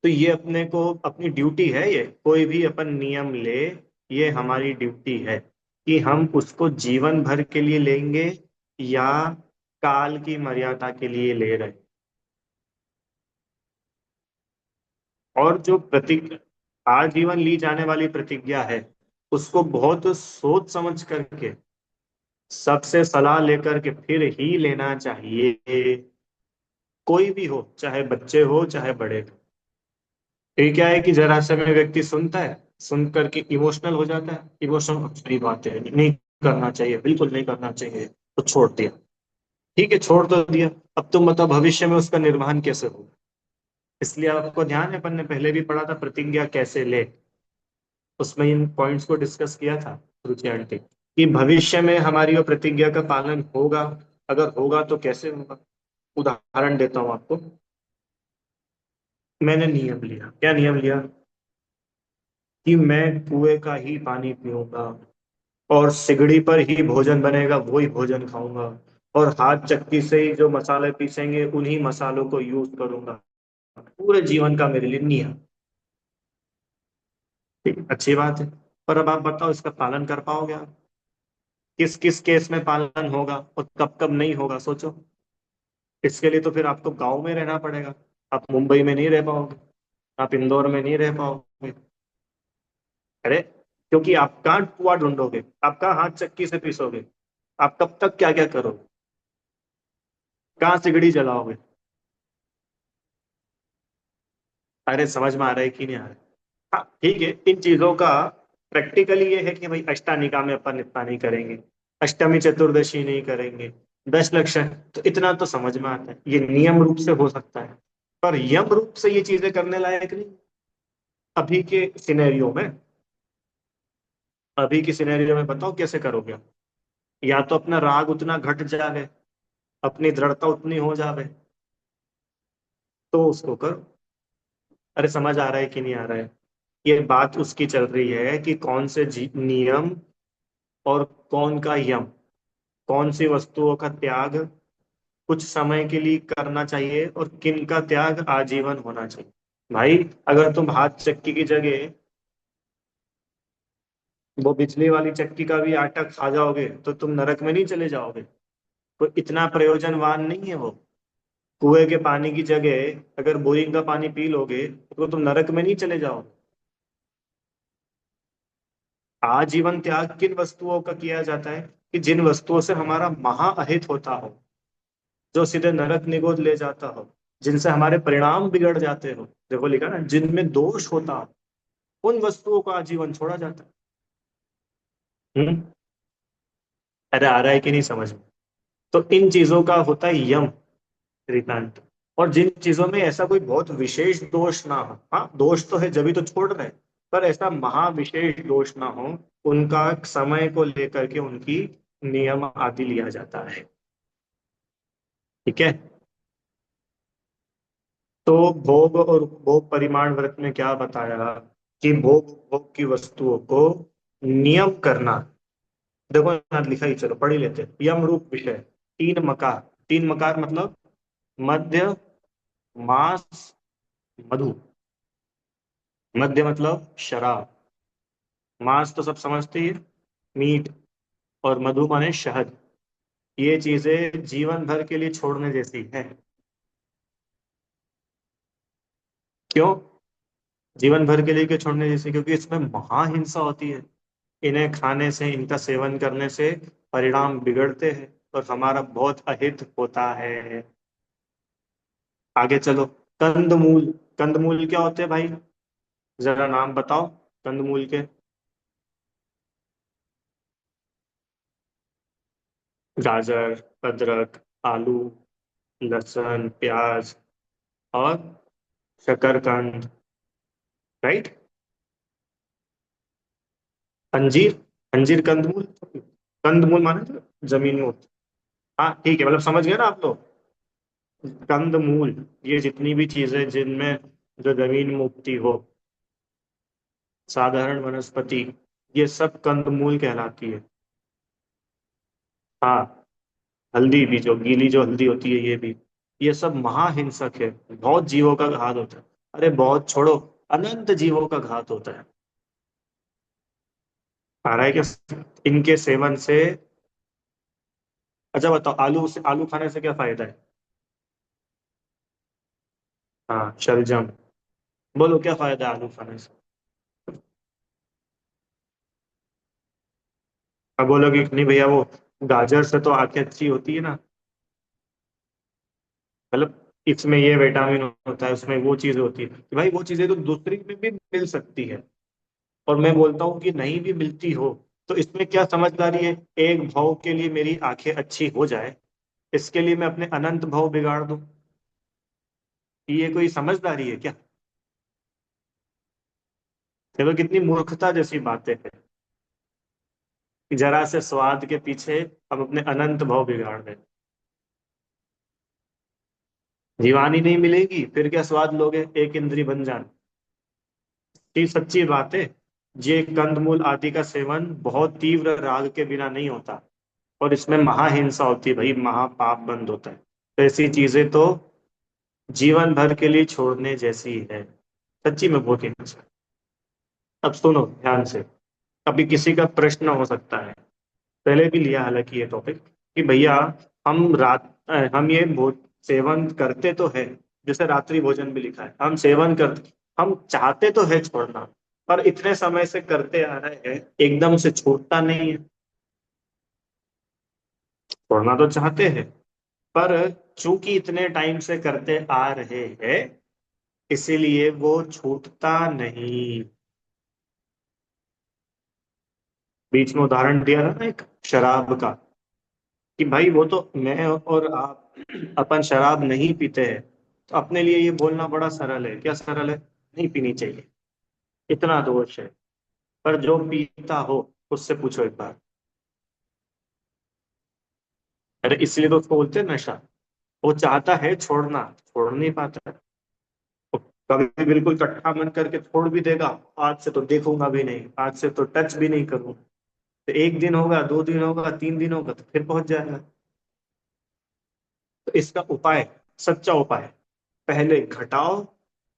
तो ये अपने को अपनी ड्यूटी है, ये कोई भी अपन नियम ले, ये हमारी ड्यूटी है कि हम उसको जीवन भर के लिए लेंगे या काल की मर्यादा के लिए ले रहे हैं। और जो प्रतिज्ञा, आजीवन ली जाने वाली प्रतिज्ञा है, उसको बहुत सोच समझ करके, सबसे सलाह लेकर के फिर ही लेना चाहिए। कोई भी हो, चाहे बच्चे हो चाहे बड़े हो। ये क्या है कि जरा समय व्यक्ति सुनता है, सुन करके इमोशनल हो जाता है, इमोशनल सही बात है, नहीं करना चाहिए, बिल्कुल नहीं करना चाहिए, तो छोड़ दिया। ठीक है, छोड़ तो दिया, अब तुम बताओ भविष्य में उसका निर्वहन कैसे होगा? इसलिए आपको ध्यान है, अपन ने पहले भी पढ़ा था प्रतिज्ञा कैसे ले, उसमें इन पॉइंट्स को डिस्कस किया था रुचि आंटी, कि भविष्य में हमारी वो प्रतिज्ञा का पालन होगा, अगर होगा तो कैसे होगा। उदाहरण देता हूं आपको। मैंने नियम लिया, क्या नियम लिया? कि मैं कुएं का ही पानी पीऊंगा, और सिगड़ी पर ही भोजन बनेगा वही भोजन खाऊंगा, और हाथ चक्की से ही जो मसाले पीसेंगे उन्हीं मसालों को यूज करूंगा, पूरे जीवन का मेरे लिए नियम। ठीक है, अच्छी बात है। पर अब आप बताओ इसका पालन कर पाओगे आप? किस किस केस में पालन होगा और कब कब नहीं होगा, सोचो। इसके लिए तो फिर आपको गांव में रहना पड़ेगा, आप मुंबई में नहीं रह पाओगे, आप इंदौर में नहीं रह पाओगे। अरे क्योंकि आप कहाँ कुआं ढूंढोगे, आप कहाँ हाथ चक्की से पीसोगे, आप कब तक क्या क्या करोगे, कहाँ सिगड़ी जलाओगे? अरे समझ में आ रहा है कि नहीं आ रहा है? हाँ ठीक है, इन चीजों का प्रैक्टिकली ये है कि भाई अष्टानिका में अपन इतना नहीं करेंगे, अष्टमी चतुर्दशी नहीं करेंगे, 10 लक्षण, तो इतना तो समझ में आता है, ये नियम रूप से हो सकता है। पर यम रूप से ये चीजें करने लायक नहीं अभी के सिनेरियो में। अभी की सिनेरियो में बताओ कैसे करोगे? या तो अपना राग उतना घट जावे, अपनी दृढ़ता उतनी हो जावे, तो उसको करो। अरे समझ आ रहा है कि नहीं आ रहा है? ये बात उसकी चल रही है कि कौन से नियम और कौन का यम, कौन सी वस्तुओं का त्याग कुछ समय के लिए करना चाहिए और किन का त्याग आजीवन होना चाहिए। भाई, अगर तुम हाथ चक्की की जगह वो बिजली वाली चक्की का भी आटा खा जाओगे तो तुम नरक में नहीं चले जाओगे? तो इतना प्रयोजनवान नहीं है वो। कुएं के पानी की जगह अगर बोरिंग का पानी पी लोगे तो तुम नरक में नहीं चले जाओगे। आजीवन त्याग किन वस्तुओं का किया जाता है? कि जिन वस्तुओं से हमारा महाअहित होता हो, जो सीधे नरक निगोद ले जाता हो, जिनसे हमारे परिणाम बिगड़ जाते हो, देखो लिखा ना, जिनमें दोष होता हो, उन वस्तुओं का आजीवन छोड़ा जाता है। अरे आ रहा है कि नहीं समझ में? तो इन चीजों का होता है यम, रिपेंट। और जिन चीजों में ऐसा कोई बहुत विशेष दोष ना हो, हाँ दोष तो है जब तो छोड़ रहे हैं, पर ऐसा महाविशेष दोष ना हो, उनका समय को लेकर के उनकी नियम आदि लिया जाता है। ठीक है। तो भोग और भोग परिमाण व्रत में क्या बताया? कि भोग भोग की वस्तुओं को नियम करना। देखो यहाँ लिखा ही, चलो पढ़ ही लेते हैं। यम रूप विषय, तीन मकार। तीन मकार मतलब मध्य, मांस, मधु। मध्य मतलब शराब, मांस तो सब समझते ही हैं, मीट, और मधु माने शहद। ये चीजें जीवन भर के लिए छोड़ने जैसी है। क्यों जीवन भर के लिए क्यों छोड़ने जैसी? क्योंकि इसमें महाहिंसा होती है। इन्हें खाने से, इनका सेवन करने से परिणाम बिगड़ते हैं और हमारा बहुत अहित होता है। आगे चलो। कंदमूल। कंदमूल क्या होते हैं भाई? जरा नाम बताओ कंदमूल के। गाजर, अदरक, आलू, लहसुन, प्याज, और शकरकंद। राइट। अंजीर। अंजीर कंदमूल। कंदमूल माने तो जमीन में होती। हाँ ठीक है, मतलब समझ गए ना आप लोग। कंदमूल, ये जितनी भी चीजें जिनमें जो जमीन में उगती हो, साधारण वनस्पति, ये सब कंदमूल कहलाती है। हाँ, हल्दी भी, जो गीली जो हल्दी होती है, ये भी। ये सब महाहिंसक है। बहुत जीवों का घात होता है। अरे बहुत छोड़ो, अनंत जीवों का घात होता है। आ रहा है क्या? इनके सेवन से। अच्छा बताओ, आलू से, आलू खाने से क्या फायदा है? हाँ, शलजम। बोलो क्या फायदा है आलू खाने से? अब बोलोगे कि नहीं भैया, वो गाजर से तो आंखें अच्छी होती है ना। मतलब इसमें ये विटामिन होता है, उसमें वो चीज होती है, कि भाई वो चीजें तो दूसरी में भी मिल सकती है। और मैं बोलता हूँ कि नहीं भी मिलती हो, तो इसमें क्या समझदारी है? एक भाव के लिए मेरी आंखें अच्छी हो जाए, इसके लिए मैं अपने अनंत भाव बिगाड़ दूं? ये कोई समझदारी है क्या? देखो कितनी मूर्खता जैसी बातें हैं, कि जरा से स्वाद के पीछे हम अपने अनंत भाव बिगाड़ दें। जीवानी नहीं मिलेगी फिर क्या स्वाद लोगे? एक इंद्री बन जान। ये सच्ची बात है। ये कंदमूल आदि का सेवन बहुत तीव्र राग के बिना नहीं होता, और इसमें महाहिंसा होती है भाई, महापाप बंद होता है। तो ऐसी चीजें तो जीवन भर के लिए छोड़ने जैसी है। सच्ची में बहुत हिंसा है। अब सुनो ध्यान से। अभी किसी का प्रश्न हो सकता है, पहले भी लिया हालांकि ये टॉपिक, कि भैया हम ये सेवन करते तो है, जैसे रात्रि भोजन भी लिखा है, हम सेवन करते, हम चाहते तो है छोड़ना, पर इतने समय से करते आ रहे हैं, एकदम से छूटता नहीं है। छोड़ना तो चाहते हैं, पर चूंकि इतने टाइम से करते आ रहे हैं, इसीलिए वो छूटता नहीं। बीच में उदाहरण दिया था ना एक शराब का, कि भाई वो तो मैं और आप अपन शराब नहीं पीते हैं, तो अपने लिए ये बोलना बड़ा सरल है। क्या सरल है? नहीं पीनी चाहिए, इतना दोष है। पर जो पीता हो उससे पूछो एक बार। अरे इसलिए तो उसको बोलते हैं नशा। वो चाहता है छोड़ना, छोड़ नहीं पाता है। वो कभी बिल्कुल कट्टा मन करके छोड़ भी देगा, आज से तो देखूंगा भी नहीं, आज से तो टच भी नहीं करूंगा। तो एक दिन होगा, दो दिन होगा, तीन दिन होगा, तो फिर पहुंच जाएगा। तो इसका उपाय, सच्चा उपाय, पहले घटाओ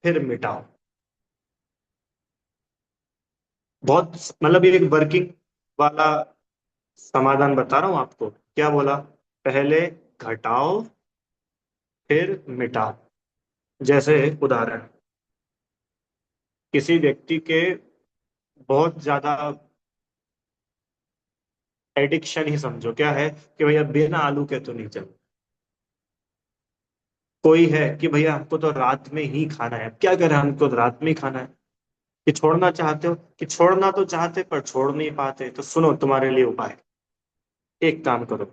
फिर मिटाओ। बहुत मतलब ये एक वर्किंग वाला समाधान बता रहा हूं आपको। क्या बोला? पहले घटाओ फिर मिटाओ। जैसे उदाहरण, किसी व्यक्ति के बहुत ज्यादा एडिक्शन ही समझो, क्या है कि भैया बिना आलू के तो नहीं चल। कोई है कि भैया हमको तो रात में ही खाना है, क्या करें, हमको तो रात में ही खाना है। कि छोड़ना चाहते हो, कि छोड़ना तो चाहते पर छोड़ नहीं पाते, तो सुनो तुम्हारे लिए उपाय। एक काम करो,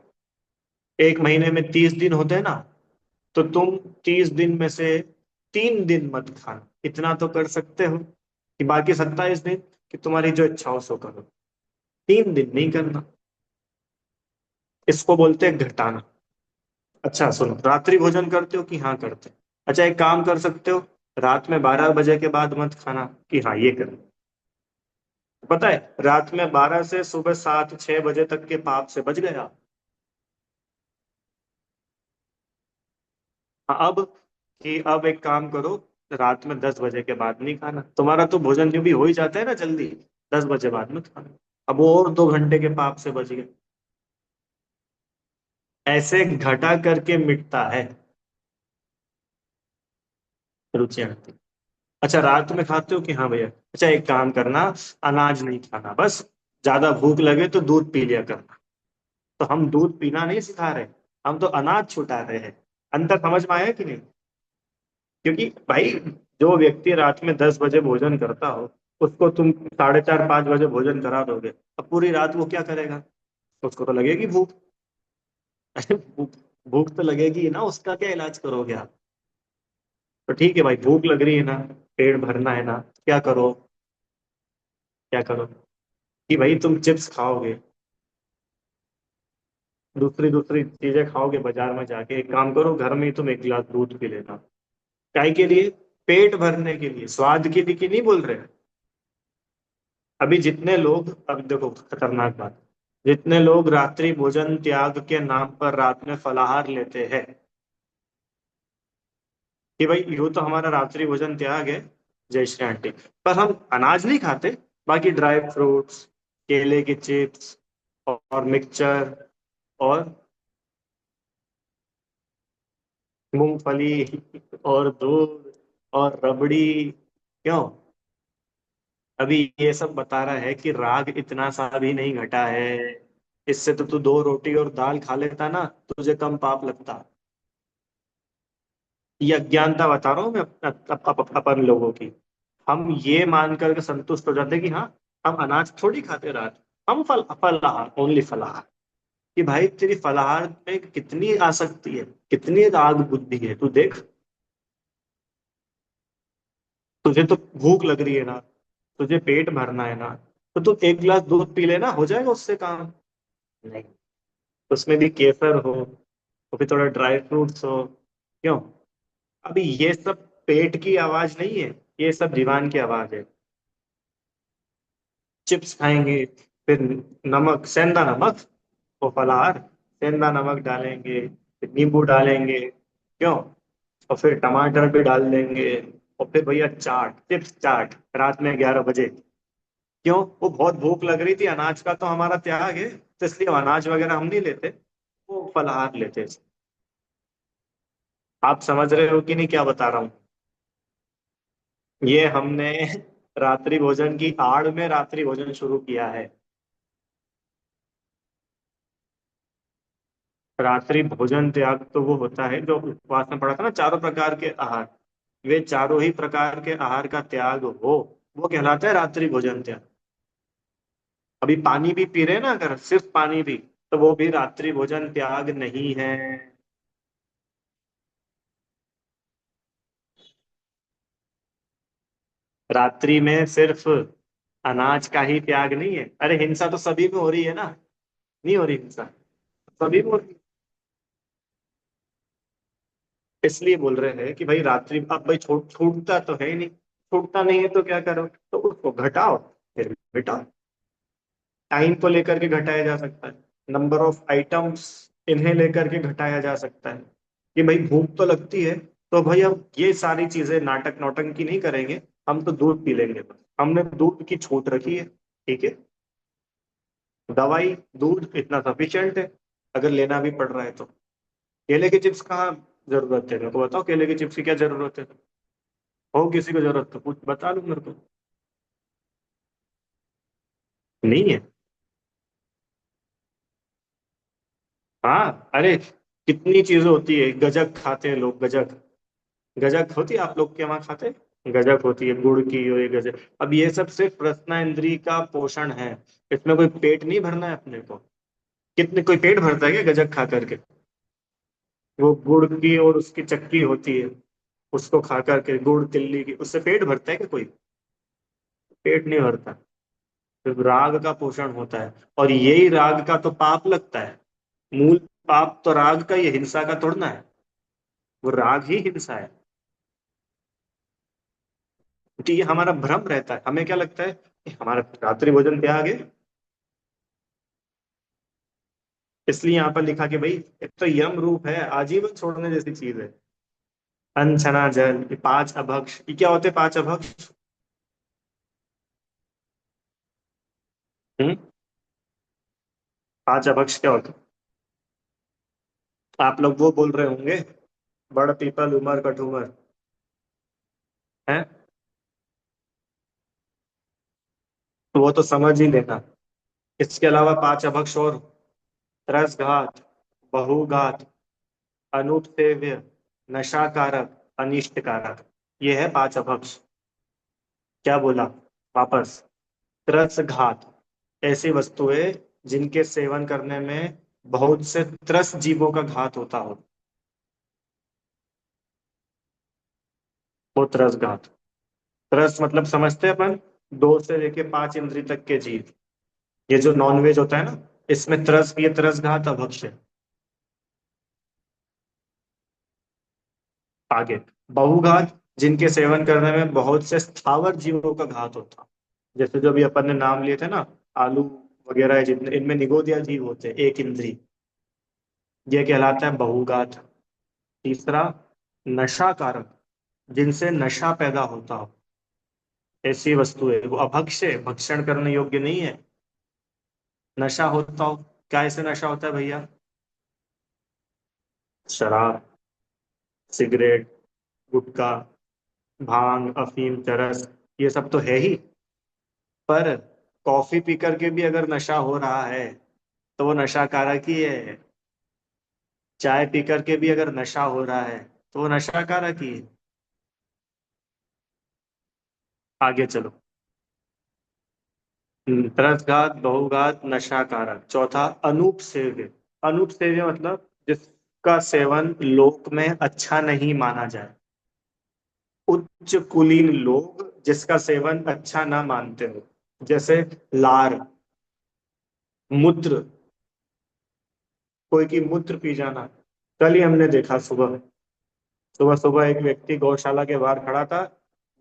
एक महीने में 30 दिन होते हैं ना, तो तुम 30 दिन में से 3 दिन मत खाना, इतना तो कर सकते हो। कि बाकी 27 दिन कि तुम्हारी जो इच्छा हो सो करो, 3 दिन नहीं करना। इसको बोलते हैं घटाना। अच्छा सुनो, रात्रि भोजन करते हो कि हाँ करते हो? अच्छा एक काम कर सकते हो, रात में 12 बजे के बाद मत खाना, कि हाँ ये कर। पता है रात में 12 से सुबह 7 6 बजे तक के पाप से बच गया। हाँ, अब कि अब एक काम करो, रात में 10 बजे के बाद नहीं खाना, तुम्हारा तो भोजन जो भी हो ही जाता है ना जल्दी, 10 बजे बाद मत खाना। अब वो और 2 घंटे के पाप से बच गए। ऐसे घटा करके मिटता है रुचियां। अच्छा रात में खाते हो कि हाँ भैया, अच्छा एक काम करना, अनाज नहीं खाना, बस ज्यादा भूख लगे तो दूध पी लिया करना। तो हम दूध पीना नहीं सिखा रहे, हम तो अनाज छुटा रहे हैं। अंतर समझ में आया कि नहीं? क्योंकि भाई जो व्यक्ति रात में 10 बजे भोजन करता हो, उसको तुम 4:30 5 बजे भोजन करा दोगे, अब पूरी रात वो क्या करेगा? उसको तो लगेगी भूख। अरे भूख, भूख तो लगेगी ही ना, उसका क्या इलाज करोगे आप? तो ठीक है भाई, भूख लग रही है ना, पेट भरना है ना, क्या करो, क्या करो कि भाई तुम चिप्स खाओगे, दूसरी दूसरी चीजें खाओगे बाजार में जाके, एक काम करो घर में ही तुम एक गिलास दूध पी लेना। काय के लिए? पेट भरने के लिए, स्वाद के लिए की नहीं बोल रहे। अभी जितने लोग, अब देखो खतरनाक बात, जितने लोग रात्रि भोजन त्याग के नाम पर रात में फलाहार लेते हैं, कि भाई यूं तो हमारा रात्रि भोजन त्याग है, जय श्री आंटी, पर हम अनाज नहीं खाते, बाकी ड्राई फ्रूट्स, केले के चिप्स और मिक्सचर और मूंगफली और दूध और रबड़ी, क्यों? अभी ये सब बता रहा है कि राग इतना सा भी नहीं घटा है। इससे तो तू 2 रोटी और दाल खा लेता ना, तुझे कम पाप लगता। ये अज्ञानता बता रहा हूँ मैं अपन लोगों की। हम ये मान करके संतुष्ट हो जाते कि हाँ, हम अनाज थोड़ी खाते रात, हम फलाहार, ओनली फलाहार। कि भाई तेरी फलाहार में कितनी आसक्ति है, कितनी राग बुद्धि है, तू देख। तुझे तो भूख लग रही है ना, तुझे पेट भरना है ना, तो तू एक गिलास दूध पी लेना, हो जाएगा उससे काम। नहीं, उसमें भी केसर हो, और फिर थोड़ा ड्राई फ्रूट्स हो, क्यों? अभी ये सब पेट की आवाज नहीं है, ये सब जीवान की आवाज है। चिप्स खाएंगे, फिर नमक, सेंधा नमक, वो फलाहार, सेंधा नमक डालेंगे, फिर नींबू डालेंगे, क्यों? और फिर टमाटर भी डाल देंगे, और फिर भैया चाट, चिप्स चाट रात में 11 बजे। क्यों? वो बहुत भूख लग रही थी, अनाज का तो हमारा त्याग है, तो इसलिए अनाज वगैरह हम नहीं लेते, वो फलाहार लेते। आप समझ रहे हो कि नहीं क्या बता रहा हूँ? ये हमने रात्रि भोजन की आड़ में रात्रि भोजन शुरू किया है। रात्रि भोजन त्याग तो वो होता है जो उपवास में पढ़ा था ना, 4 प्रकार के आहार, वे चारों ही प्रकार के आहार का त्याग हो, वो कहलाता है रात्रि भोजन त्याग। अभी पानी भी पी रहे हैं ना, अगर सिर्फ पानी भी, तो वो भी रात्रि भोजन त्याग नहीं है। रात्रि में सिर्फ अनाज का ही त्याग नहीं है, अरे हिंसा तो सभी में हो रही है ना, नहीं हो रही हिंसा? सभी में हो रही है। इसलिए बोल रहे हैं कि भाई रात्रि, अब भाई छूटता तो है ही नहीं, छूटता नहीं है तो क्या करो, तो उसको घटाओ फिर मिटाओ। टाइम को लेकर के घटाया जा सकता है, नंबर ऑफ आइटम्स इन्हें लेकर के घटाया जा सकता है। कि भाई भूख तो लगती है, तो भाई हम ये सारी चीजें नाटक नौटंकी नहीं करेंगे, हम तो दूध पी लेंगे बस। हमने दूध की छूट रखी है, ठीक है। दवाई, दूध इतना सफिशियंट है, अगर लेना भी पड़ रहा है तो। केले के चिप्स कहाँ जरूरत है? मेरे को बताओ, केले के चिप्स की क्या जरूरत है? हो किसी को जरूरत तो कुछ बता लो मेरे को। नहीं है? हाँ, अरे कितनी चीजें होती है, गजक खाते हैं लोग, गजक। गजक होती है, आप लोग के वहां खाते हैं? गजक होती है गुड़ की, और ये गजक, अब ये सब सिर्फ रसना इंद्री का पोषण है। इसमें कोई पेट नहीं भरना है अपने को। कितने कोई पेट भरता है क्या गजक खा करके? वो गुड़ की और उसकी चक्की होती है, उसको खा करके, गुड़ तिल्ली की, उससे पेट भरता है क्या कोई? पेट नहीं भरता। सिर्फ राग का पोषण होता है, और यही राग का तो पाप लगता है। मूल पाप तो राग का, ये हिंसा का तोड़ना है। वो राग ही हिंसा है। तो ये हमारा भ्रम रहता है, हमें क्या लगता है कि हमारा रात्रि भोजन त्याग है। इसलिए यहाँ पर लिखा कि भाई, एक तो यम रूप है, आजीवन छोड़ने जैसी चीज है। अनछना जल, ये पांच अभक्ष, ये क्या होते हैं पांच अभक्ष? हम्म। पांच अभक्ष क्या होते हैं? आप लोग वो बोल रहे होंगे, बड़ पीपल उमर कठुमर, है? तो वो तो समझ ही लेना। इसके अलावा पांच अभक्ष और: त्रसघात, बहुघात, अनुपसेव्य, नशाकारक, अनिष्टकारक। ये है पांच अभक्ष। क्या बोला वापस? त्रसघात, ऐसी वस्तुएं जिनके सेवन करने में बहुत से त्रस जीवों का घात होता हो, वो त्रसघात। त्रस मतलब समझते हैं अपन, दो से लेके पांच इंद्री तक के जीव। ये जो नॉनवेज होता है ना, इसमें त्रस, ये त्रसघात अभक्ष है। आगे, बहुघात, जिनके सेवन करने में बहुत से स्थावर जीवों का घात होता, जैसे जो भी अपन ने नाम लिए थे ना, आलू वगैरह है जितने, इनमें निगोदिया जीव होते हैं, एक इंद्री, ये कहलाता है बहुघात। तीसरा, नशा कारक, जिनसे नशा पैदा होता हो, ऐसी वस्तु है वो अभक्ष है, भक्षण करने योग्य नहीं है। नशा होता हो, क्या ऐसे नशा होता है भैया? शराब, सिगरेट, गुटखा, भांग, अफीम, चरस, ये सब तो है ही। पर कॉफी पी करके भी अगर नशा हो रहा है, तो वो नशा कारक ही है। चाय पी करके भी अगर नशा हो रहा है, तो वो नशा कारक ही है। आगे चलो। त्रसघात, बहुघात, नशा कारक। चौथा, अनूप सेव्य। अनूप सेव्य मतलब जिसका सेवन लोक में अच्छा नहीं माना जाए। उच्च कुलीन लोग जिसका सेवन अच्छा ना मानते हो, जैसे लार, मूत्र, कोई की मूत्र पी जाना। कल ही हमने देखा, सुबह सुबह सुबह एक व्यक्ति गौशाला के बाहर खड़ा था,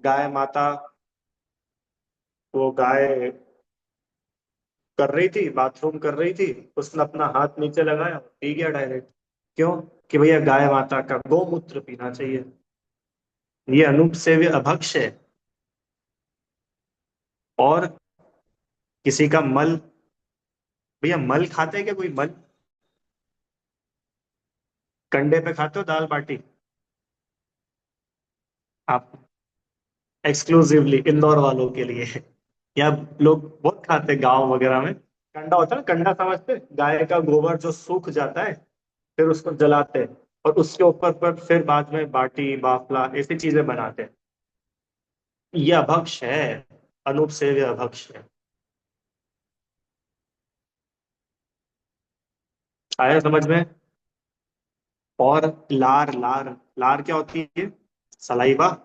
गाय माता, वो गाय कर रही थी, बाथरूम कर रही थी, उसने अपना हाथ नीचे लगाया, पी गया डायरेक्ट। क्यों? कि भैया गाय माता का गौमूत्र पीना चाहिए। ये अनूप सेव्य अभक्ष है। और किसी का मल, भैया मल खाते हैं क्या कोई मल? कंडे पे खाते हो दाल बाटी? आप एक्सक्लूसिवली इंदौर वालों के लिए। या लोग बहुत खाते हैं गांव वगैरह में। कंडा होता है ना, कंडा समझते हैं? गाय का गोबर जो सूख जाता है, फिर उसको जलाते हैं, और उसके ऊपर पर फिर बाद में बाटी, बाफला, ऐसी चीजें बनाते हैं। ये अभक्ष है, अनूप सेव्य अभक्ष है। आया समझ में? और लार, लार, लार क्या होती है? सलाइवा।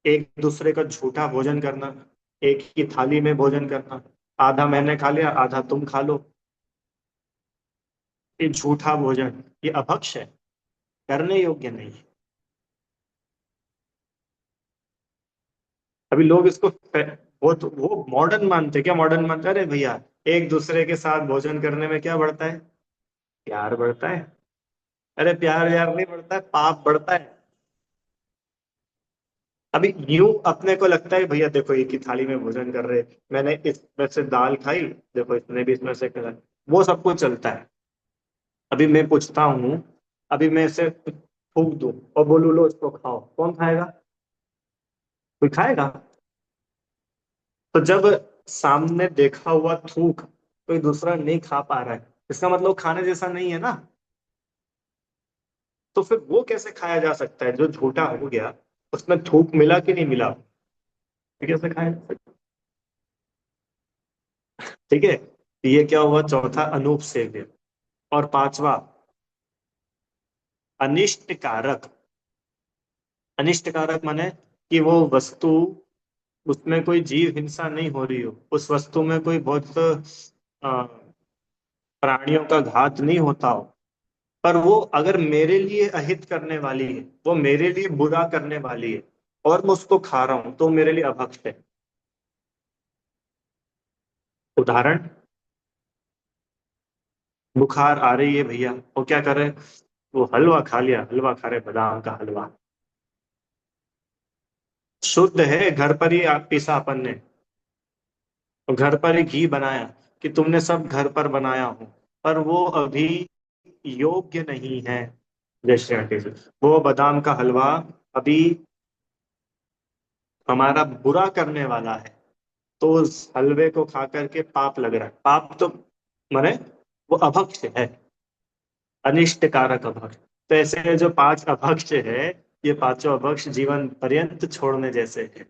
एक दूसरे का झूठा भोजन करना, एक ही थाली में भोजन करना, आधा मैंने खा लिया, आधा तुम खा लो, ये झूठा भोजन, ये अभक्ष है, करने योग्य नहीं है। अभी लोग इसको वो मॉडर्न मानते हैं। क्या मॉडर्न मानते हैं? अरे भैया, एक दूसरे के साथ भोजन करने में क्या बढ़ता है? प्यार बढ़ता है। अरे प्यार व्यार नहीं बढ़ता है, पाप बढ़ता है। अभी यूं अपने को लगता है भैया देखो एक ही थाली में भोजन कर रहे, मैंने इसमें से दाल खाई, देखो इसने भी इसमें से खाया, वो सब कुछ चलता है। अभी मैं पूछता हूँ, अभी मैं इसे फूक दूं और बोलूं लो इसको खाओ, कौन खाएगा? कोई खाएगा? तो जब सामने देखा हुआ थूक कोई दूसरा नहीं खा पा रहा है, इसका मतलब वो खाने जैसा नहीं है ना। तो फिर वो कैसे खाया जा सकता है जो झूठा हो गया? उसमें थूक मिला कि नहीं मिला? फिर कैसे खाया जा सकता है? ठीक है, ये क्या हुआ? चौथा अनूप सेव्य। और पांचवा अनिष्ट कारक। अनिष्ट कारक माने कि वो वस्तु, उसमें कोई जीव हिंसा नहीं हो रही हो, उस वस्तु में कोई बहुत प्राणियों का घात नहीं होता हो, पर वो अगर मेरे लिए अहित करने वाली है, वो मेरे लिए बुरा करने वाली है, और मैं उसको खा रहा हूं, तो मेरे लिए अभक्त है। उदाहरण, बुखार आ रही है भैया, वो क्या करे? वो हलवा खा लिया, हलवा खा रहे, बादाम का हलवा। शुद्ध है, घर पर ही आप पीसा अपन ने, और घर पर ही घी बनाया, कि तुमने सब घर पर बनाया हो, पर वो अभी योग्य नहीं है। जय श्री राम जी। वो बादाम का हलवा अभी हमारा बुरा करने वाला है, तो उस हलवे को खा करके पाप लग रहा है। पाप तो माने वो अभक्ष है, अनिष्ट कारक अभक्ष। तो ऐसे जो पांच अभक्ष है, ये पांचों अभक्ष जीवन पर्यंत छोड़ने जैसे है।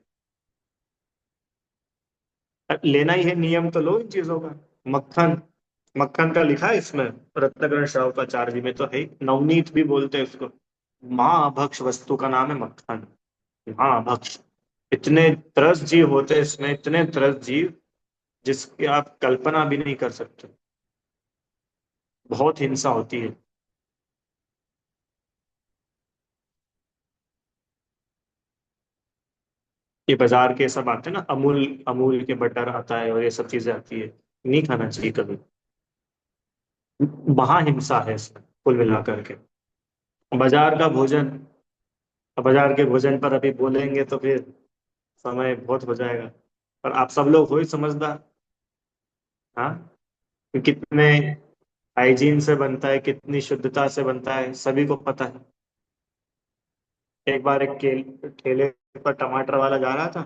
लेना ही है नियम तो लो इन चीजों का। मक्खन, मक्खन का लिखा है इसमें, रत्नकरण श्रावकाचार्य जी में तो है ही। नवनीत भी बोलते हैं उसको। महाअभक्ष वस्तु का नाम है मक्खन। महाअभक्ष। इतने त्रस्त जीव होते हैं इसमें, इतने त्रस्त जीव जिसकी आप कल्पना भी नहीं कर सकते। बहुत हिंसा होती है। ये बाजार के सब आते हैं ना, अमूल, अमूल के बटर आता है और ये सब चीजें आती है, नहीं खाना चाहिए कभी। महाहिंसा है इसमें कुल मिलाकर के। बाजार का भोजन, बाजार के भोजन पर अभी बोलेंगे तो फिर समय बहुत हो जाएगा। पर आप सब लोग हो ही समझदार। हाँ, कि कितने हाइजीन से बनता है, कितनी शुद्धता से बनता है, सभी को पता है। एक बार एक ठेले पर टमाटर वाला जा रहा था,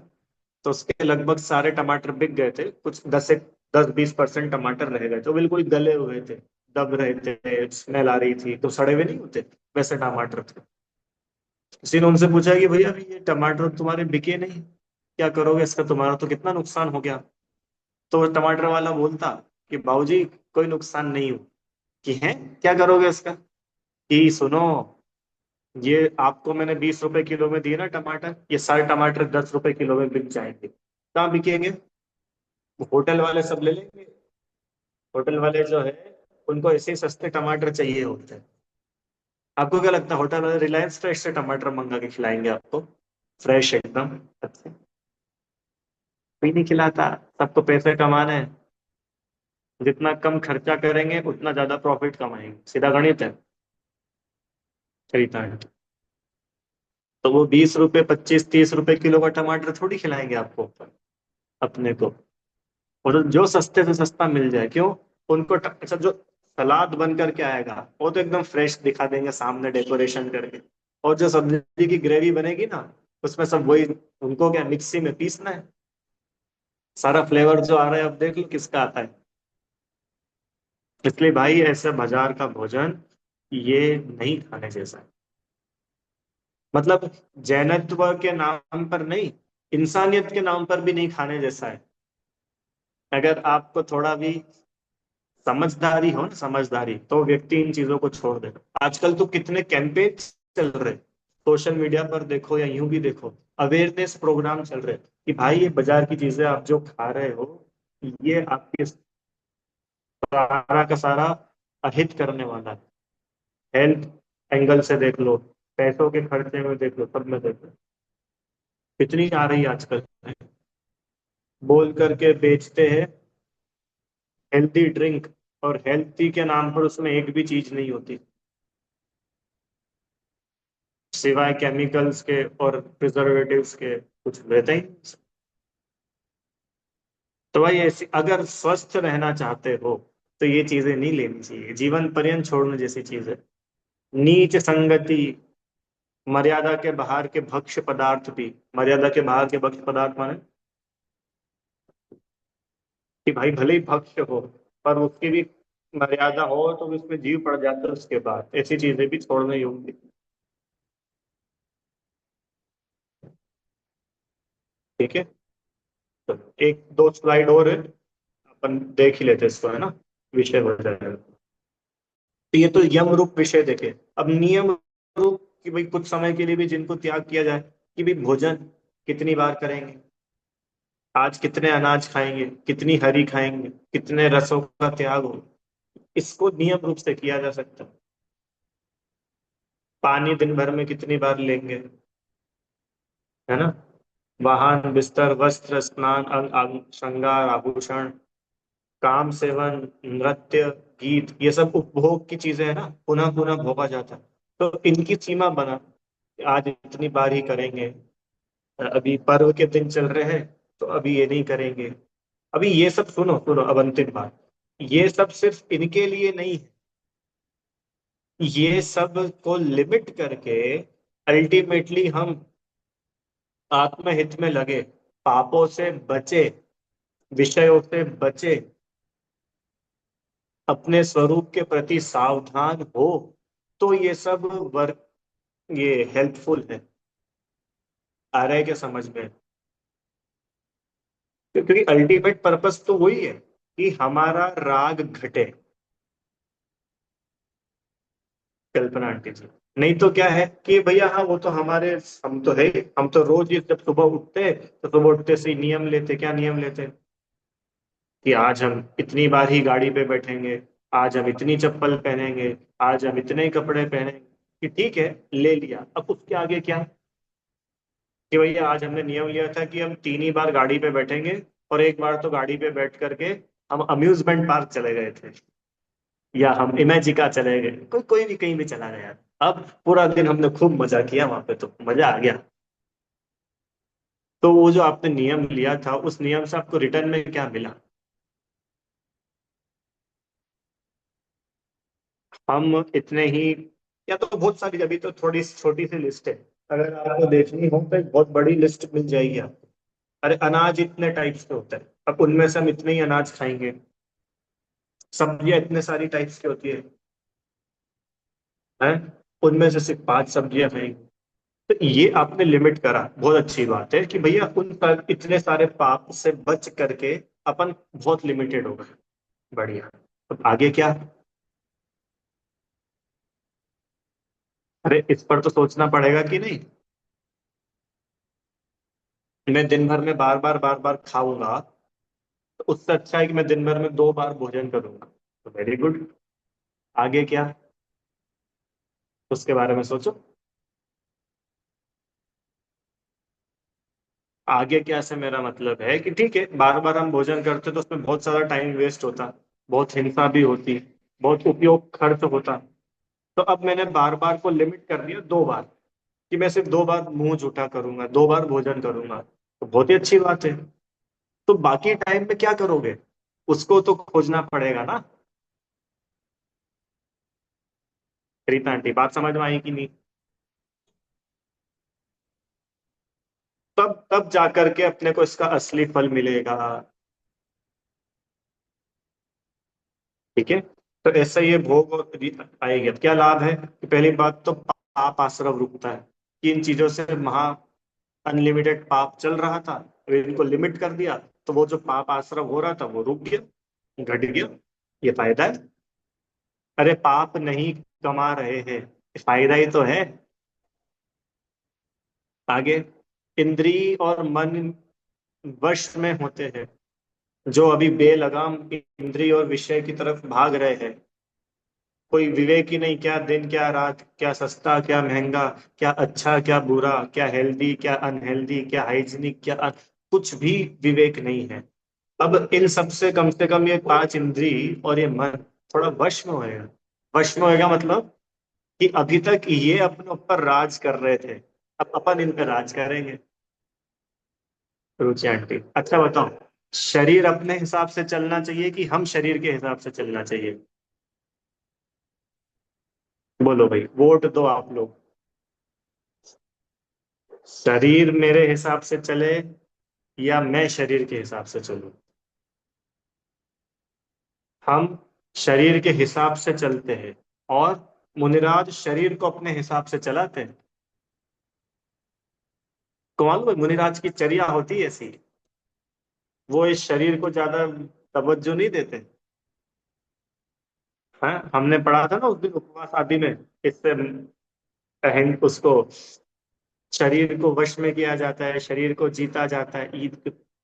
तो उसके लगभग सारे टमाटर बिक गए थे, कुछ 10 20% टमाटर रह गए थे, वो बिल्कुल गले हुए थे, दब रहे थे, स्मेल आ रही थी, तो सड़े हुए नहीं होते वैसे टमाटर थे। किसी ने उनसे पूछा कि भैया अभी ये टमाटर तुम्हारे बिके नहीं, क्या करोगे इसका, तुम्हारा तो कितना नुकसान हो गया। तो वो टमाटर वाला बोलता कि बाबूजी कोई नुकसान नहीं हो। कि है, क्या करोगे इसका? कि सुनो, ये आपको मैंने 20 रुपए किलो में दिए ना टमाटर, ये सारे टमाटर 10 रुपए किलो में बिक जाएंगे। कहाँ बिकेंगे? होटल वाले सब ले लेंगे। होटल वाले जो है, उनको ऐसे ही सस्ते टमाटर चाहिए होते हैं। आपको क्या लगता है होटल वाले रिलायंस फ्रेश से टमाटर मंगा के खिलाएंगे आपको? फ्रेश एकदम अच्छे? कोई नहीं खिलाता। सबको पैसे कमाने हैं, जितना कम खर्चा करेंगे उतना ज्यादा प्रॉफिट कमाएंगे, सीधा गणित है। खरीदना है तो वो 20 रुपए 25 30 रुपए किलो का टमाटर थोड़ी खिलाएंगे आपको, अपने को। और जो सस्ते से सस्ता मिल जाए, क्यों? उनको अच्छा, जो सलाद बन करके आएगा वो तो एकदम फ्रेश दिखा देंगे सामने डेकोरेशन करके, और जो सब्जी की ग्रेवी बनेगी ना, उसमें सब वही, उनको क्या मिक्सी में पीसना है, सारा फ्लेवर जो आ रहा है अब देख लो किसका आता है। इसलिए भाई ऐसे बाजार का भोजन ये नहीं खाने जैसा है। मतलब जैनत्व के नाम पर नहीं, इंसानियत के नाम पर भी नहीं खाने जैसा है। अगर आपको थोड़ा भी समझदारी हो ना, समझदारी, तो व्यक्ति इन चीजों को छोड़ दे। आजकल तो कितने कैंपेन चल रहे, सोशल मीडिया पर देखो या यूं भी देखो, अवेयरनेस प्रोग्राम चल रहे कि भाई ये बाजार की चीजें आप जो खा रहे हो, ये आपके सारा का सारा अहित करने वाला है। हेल्थ एंगल से देख लो, पैसों के खर्चे में देख लो, सब में देख लो, कितनी आ रही है आजकल। बोल करके बेचते हैं हेल्थी ड्रिंक, और हेल्थी के नाम पर उसमें एक भी चीज नहीं होती। सिवाय केमिकल्स के और प्रिजर्वेटिव्स के कुछ रहता ही नहीं। तो भाई ऐसी अगर स्वस्थ रहना चाहते हो तो ये चीजें नहीं लेनी चाहिए, जीवन पर्यंत छोड़ने जैसी चीज है। नीच संगति, मर्यादा के बाहर के भक्ष्य पदार्थ भी, मर्यादा के बाहर के भक्ष्य पदार्थ माने कि भाई भले ही भक्ष्य हो पर उसकी भी मर्यादा हो, तो उसमें जीव पड़ जाता है उसके बाद, ऐसी चीजें भी छोड़ने योग्य। ठीक है, तो एक दो स्लाइड और है, अपन देख ही लेते हैं इसको, है ना, विषय हो जाएगा। तो ये तो यम रूप विषय देखे। अब नियम रूप कि भाई कुछ समय के लिए भी जिनको त्याग किया जाए, कि भाई भोजन कितनी बार करेंगे, आज कितने अनाज खाएंगे, कितनी हरी खाएंगे, कितने रसों का त्याग हो, इसको नियम रूप से किया जा सकता है। पानी दिन भर में कितनी बार लेंगे, है ना, वाहन, बिस्तर, वस्त्र, स्नान, अंग अंग श्रृंगार, आभूषण, काम, सेवन, नृत्य, गीत, ये सब उपभोग की चीजें है ना, पुनः पुनः भोगा जाता है। तो इनकी सीमा बना कि आज इतनी बार ही करेंगे, अभी पर्व के दिन चल रहे हैं तो अभी ये नहीं करेंगे। अभी ये सब सुनो सुनो, अब अंतिम बात, ये सब सिर्फ इनके लिए नहीं है, ये सब को लिमिट करके अल्टीमेटली हम आत्महित में लगे, पापों से बचे, विषयों से बचे, अपने स्वरूप के प्रति सावधान हो, तो ये सब वर्क, ये हेल्पफुल है। आ रहा है क्या समझ में? क्योंकि अल्टीमेट पर्पस तो वही है कि हमारा राग घटे। कल्पना आंटी जी, नहीं तो क्या है कि भैया हाँ वो तो हमारे, हम तो है, हम तो रोज ही जब सुबह उठते तो सुबह उठते से ही नियम लेते, क्या नियम लेते कि आज हम इतनी बार ही गाड़ी पे बैठेंगे, आज हम इतनी चप्पल पहनेंगे, आज हम इतने ही कपड़े पहनेंगे, कि ठीक है, ले लिया, अब उसके आगे क्या, कि भैया आज हमने नियम लिया था कि हम 3 ही बार गाड़ी पे बैठेंगे, और एक बार तो गाड़ी पे बैठ करके हम अम्यूजमेंट पार्क चले गए थे, या हम इमेजिका चले गए, कोई कोई भी कहीं भी चला गया। अब पूरा दिन हमने खूब मजा किया वहां पे, तो मजा आ गया। तो वो जो आपने नियम लिया था, उस नियम से आपको रिटर्न में क्या मिला? हम इतने ही, या तो बहुत सारी, अभी तो थोड़ी छोटी सी लिस्ट है, अगर आपको देखनी हो तो एक बहुत बड़ी लिस्ट मिल जाएगी आपको। अरे अनाज इतने टाइप्स के होते हैं, अब उनमें से हम इतने ही अनाज खाएंगे। सब्जियां इतने सारी टाइप्स की होती है, उनमें से सिर्फ 5 सब्जियां खाएंगे। तो ये आपने लिमिट करा, बहुत अच्छी बात है कि भैया इतने सारे पाप से बच करके अपन बहुत लिमिटेड हो गए। बढ़िया। अब आगे क्या? अरे इस पर तो सोचना पड़ेगा कि नहीं, मैं दिन भर में बार बार खाऊंगा, तो उससे अच्छा है कि मैं दिन भर में 2 बार भोजन करूंगा। तो वेरी गुड। आगे क्या, उसके बारे में सोचो। आगे क्या से मेरा मतलब है कि ठीक है, बार बार हम भोजन करते तो उसमें बहुत सारा टाइम वेस्ट होता, बहुत हिंसा भी होती, बहुत उपयोग खर्च होता। तो अब मैंने बार बार को लिमिट कर दिया 2 बार, कि मैं सिर्फ 2 बार मुंह जूठा करूंगा, 2 बार भोजन करूंगा, तो बहुत ही अच्छी बात है। तो बाकी टाइम में क्या करोगे, उसको तो खोजना पड़ेगा ना। रीता आंटी, बात समझ में आई कि नहीं? तब जा करके अपने को इसका असली फल मिलेगा। ठीक है, तो ऐसा ये भोग और आएगी। अब क्या लाभ है कि पहली बात तो पाप आश्रव रुकता है, कि इन चीजों से महा अनलिमिटेड पाप चल रहा था, अब इनको लिमिट कर दिया, तो वो जो पाप आश्रव हो रहा था वो रुक गया, घट गया। ये फायदा है। अरे पाप नहीं कमा रहे हैं, ये फायदा ही तो है। आगे, इंद्रिय और मन वश में होते हैं, जो अभी बेलगाम इंद्रिय और विषय की तरफ भाग रहे हैं, कोई विवेक ही नहीं, क्या दिन क्या रात, क्या सस्ता क्या महंगा, क्या अच्छा क्या बुरा, क्या हेल्दी क्या अनहेल्दी, क्या हाइजीनिक क्या कुछ भी विवेक नहीं है। अब इन सब से कम ये 5 इंद्री और ये मन थोड़ा वश में होएगा। वश में होएगा मतलब कि अभी तक ये अपने ऊपर राज कर रहे थे, अब अपन इन पे राज करेंगे। रुचि आंटी, अच्छा बताओ, शरीर अपने हिसाब से चलना चाहिए कि हम शरीर के हिसाब से चलना चाहिए? बोलो भाई, वोट दो आप लोग। शरीर मेरे हिसाब से चले या मैं शरीर के हिसाब से चलूं? हम शरीर के हिसाब से चलते हैं, और मुनिराज शरीर को अपने हिसाब से चलाते हैं। को मालूम है मुनिराज की चर्या होती है ऐसी, वो इस शरीर को ज्यादा तवज्जो नहीं देते। हाँ, हमने पढ़ा था ना उस दिन उपवास आदि में, इससे उसको, शरीर को वश में किया जाता है, शरीर को जीता जाता है।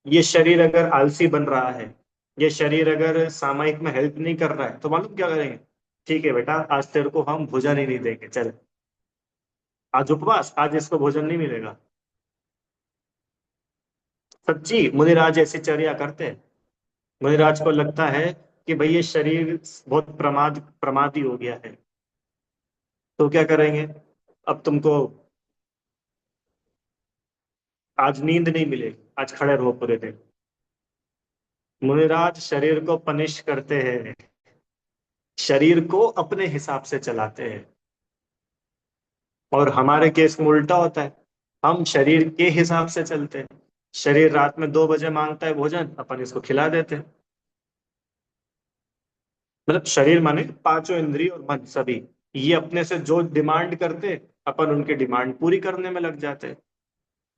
ये शरीर अगर आलसी बन रहा है, ये शरीर अगर सामयिक में हेल्प नहीं कर रहा है, तो मालूम क्या करेंगे? ठीक है बेटा, आज तेरे को हम भोजन ही नहीं देंगे, चल आज उपवास, आज इसको भोजन नहीं मिलेगा। सच्ची मुनिराज ऐसी चर्या करते हैं। मुनिराज को लगता है कि भाई ये शरीर बहुत प्रमादी हो गया है, तो क्या करेंगे? अब तुमको आज नींद नहीं मिलेगी, आज खड़े रहो पूरे दिन। मुनिराज शरीर को पनिश करते हैं, शरीर को अपने हिसाब से चलाते हैं। और हमारे केस में उल्टा होता है, हम शरीर के हिसाब से चलते हैं। शरीर रात में 2 बजे मांगता है भोजन, अपन इसको खिला देते हैं। मतलब शरीर माने पांचों इंद्रिय और मन सभी, ये अपने से जो डिमांड करते, अपन उनकी डिमांड पूरी करने में लग जाते हैं।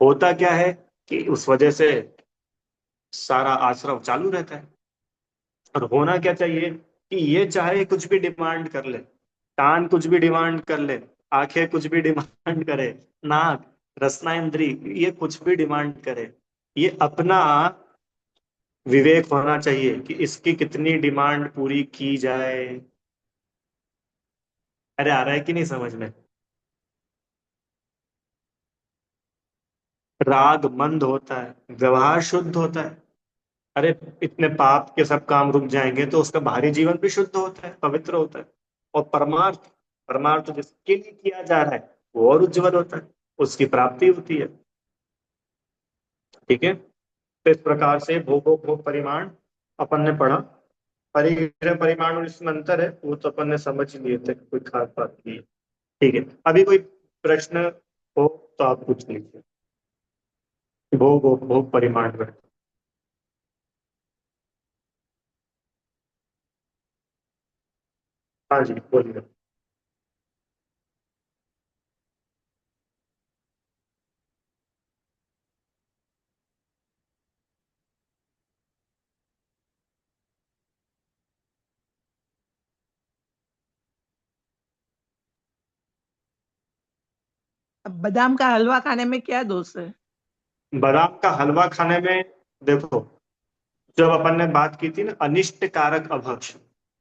होता क्या है कि उस वजह से सारा आश्रम चालू रहता है। और होना क्या चाहिए कि ये चाहे कुछ भी डिमांड कर ले, कान कुछ भी डिमांड कर ले, आंखें कुछ भी डिमांड करे, नाक, रसना इंद्री, ये कुछ भी डिमांड करे, ये अपना विवेक होना चाहिए कि इसकी कितनी डिमांड पूरी की जाए। अरे आ रहा है कि नहीं समझ में? राग मंद होता है, व्यवहार शुद्ध होता है। अरे इतने पाप के सब काम रुक जाएंगे तो उसका बाहरी जीवन भी शुद्ध होता है, पवित्र होता है। और परमार्थ, परमार्थ जिसके लिए किया जा रहा है, वो और उज्जवल होता है, उसकी प्राप्ति होती है। ठीक है, तो इस प्रकार से भोगो भोग परिमाण अपन ने पढ़ा। परिग्रह परिमाण और इसमें अंतर है, वो तो अपन ने समझ लिए थे, कोई खास बात नहीं है। ठीक है, अभी कोई प्रश्न हो तो आप पूछ लीजिए। भोग और भोग परिमाण में। हाँ जी बोलिए। अब बादाम का हलवा खाने में क्या दोष है? बादाम का हलवा खाने में, देखो, जब अपन ने बात की थी ना अनिष्ट कारक अभक्ष,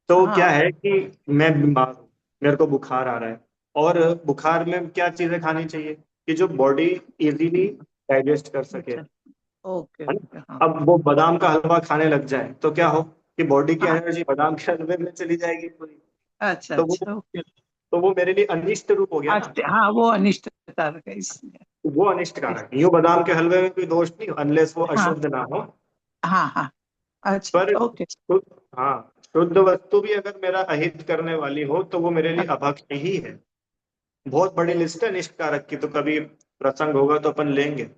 तो क्या हाँ। है कि मैं बीमार हूँ, मेरे को बुखार आ रहा है, और बुखार में क्या चीजें खानी चाहिए कि जो बॉडी इजीली डाइजेस्ट कर सके, अच्छा। ओके है ओके, हाँ। ना? अब वो बादाम का हलवा खाने लग जाए तो क्या हो कि बॉडी की हाँ। एनर्जी बादाम के हलवे में चली जाएगी पूरी। अच्छा तो वो अच्छा, ओके। तो वो मेरे लिए अनिष्ट रूप हो गया ना। अच्छा, हाँ, वो अनिष्टता है इसलिए। वो अनिष्ट इस, कारक, यूं बादाम के हलवे में कोई दोष नहीं अनलेस वो हाँ अशुद्ध ना हो। हाँ हाँ। अच्छा, पर ओके। शुद्ध, हाँ, शुद्ध वस्तु भी अगर मेरा अहित करने वाली हो तो वो मेरे लिए अभक्ष ही है। बहुत बड़ी लिस्ट है अनिष्ट कारक की, तो कभी प्रसंग होगा तो अपन लेंगे।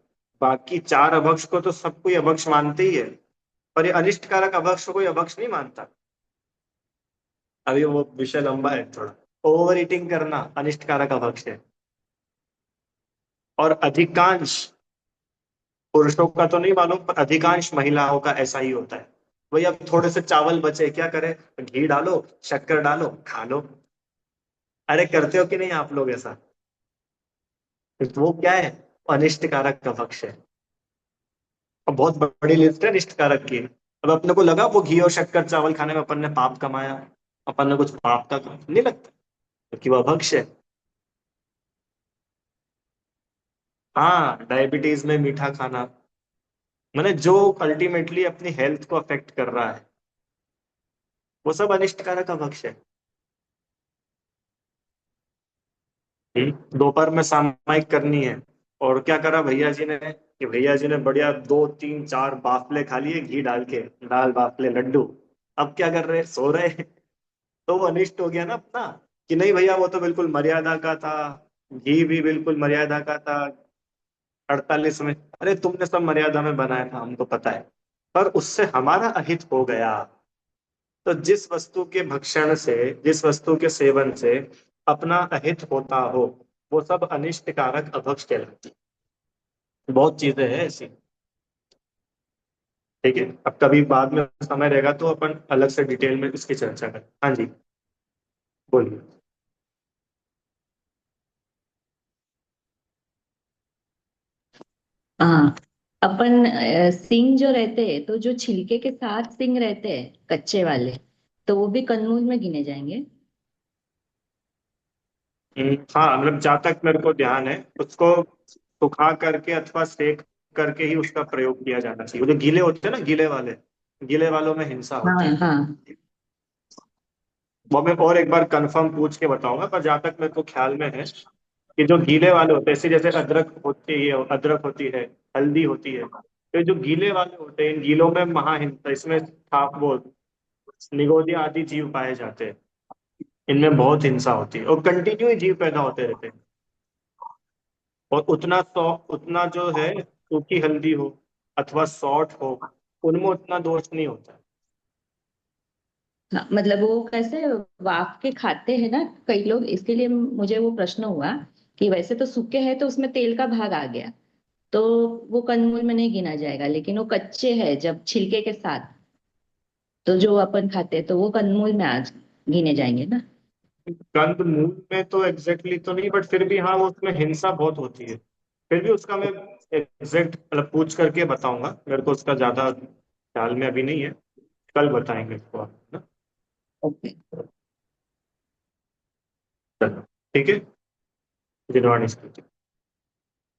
बाकी चार अभक्ष को तो सब कोई अभक्ष मानते ही है, पर ये अनिष्ट कारक अभक्ष को कोई अभक्ष नहीं मानता। अभी वो विषय लंबा है थोड़ा। ओवर ईटिंग करना अनिष्ट कारक अभक्ष है, और अधिकांश पुरुषों का तो नहीं मालूम, पर अधिकांश महिलाओं का ऐसा ही होता है। वही अब थोड़े से चावल बचे, क्या करे, घी डालो, शक्कर डालो, खा लो। अरे करते हो कि नहीं आप लोग ऐसा? तो वो क्या है, अनिष्ट कारक का भक्ष है। अब बहुत बड़ी लिस्ट है अनिष्ट कारक की। अब अपने को लगा वो घी और शक्कर चावल खाने में अपन ने पाप कमाया, अपन ने कुछ पाप का नहीं लगता, क्योंकि वो अभक्ष है। हाँ, डायबिटीज में मीठा खाना, मैंने जो अल्टीमेटली अपनी हेल्थ को अफेक्ट कर रहा है, वो सब अनिष्ट कारक अभक्ष है। दोपहर में सामायिक करनी है। और क्या करा भैया जी ने कि भैया जी ने बढ़िया दो तीन चार बाफले खा लिए घी डाल के, दाल बाफले लड्डू। अब क्या कर रहे, सो रहे। तो वो अनिष्ट हो गया ना अपना, कि नहीं भैया वो तो बिल्कुल मर्यादा का था, घी भी बिल्कुल मर्यादा का था। 48 में, अरे तुमने सब मर्यादा में बनाया था हमको पता है, पर उससे हमारा अहित हो गया। तो जिस वस्तु के भक्षण से, जिस वस्तु के सेवन से अपना अहित होता हो, वो सब अनिष्ट कारक अभक्ष कहलाती है। बहुत चीजें हैं ऐसी। ठीक है, अब कभी बाद में समय रहेगा तो अपन अलग से डिटेल में इसकी चर्चा करें। हाँ जी, बोलिए। हाँ। अपन सिंग जो रहते हैं तो जो छिलके के साथ सिंग रहते हैं कच्चे वाले, तो वो भी कंदमूल में गिने जाएंगे। हाँ, मतलब जहाँ तक मेरे को ध्यान है, उसको सुखा करके अथवा सेक करके ही उसका प्रयोग किया जाना चाहिए। वो जो गीले होते हैं ना, गीले वाले, गीले वालों में हिंसा हाँ होती है। हाँ। वो मैं और एक बार कंफर्म पूछ के बताऊंगा, पर जहाँ तक मेरे को ख्याल में है कि जो गीले वाले होते हैं, जैसे जैसे अदरक होती है, हल्दी होती है, तो ये जो गीले वाले होते हैं, इन गीलों में महाहिंसा, इसमें वो निगोदिया आदि जीव पाए जाते हैं। इनमें बहुत हिंसा होती है और कंटिन्यू ही जीव पैदा होते रहते हैं। और उतना जो है सूखी हल्दी हो अथवा सौंठ हो, उनमें उतना दोष नहीं होता। हाँ, मतलब वो कैसे वाफ के खाते हैं ना कई लोग, इसके लिए मुझे वो प्रश्न हुआ कि वैसे तो सूखे हैं तो उसमें तेल का भाग आ गया, तो वो कंदमूल में नहीं गिना जाएगा, लेकिन वो कच्चे है जब छिलके के साथ, तो जो अपन खाते हैं तो वो कंदमूल में आज गिने जाएंगे ना। कंद मूल में तो एग्जैक्टली तो नहीं, बट फिर भी हाँ, वो उसमें हिंसा बहुत होती है। फिर भी उसका मैं एग्जैक्ट मतलब पूछ करके बताऊंगा, मेरे को उसका ज्यादा ख्याल में अभी नहीं है। कल बताएंगे इसको आप ना। ओके। चलो, ठीक है। जिनवाणी स्मृति।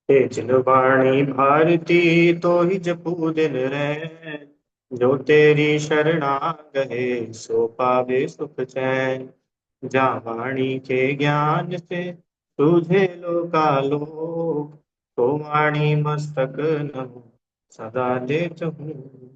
हे जिनवाणी भारती, तो ही जपू दिन रैन, जो तेरी शरणा गए सो पावे सुख चैन। जा वाणी के ज्ञान से तुझे लोकालोक, तो वाणी मस्तक नमो सदा ले चहूँ।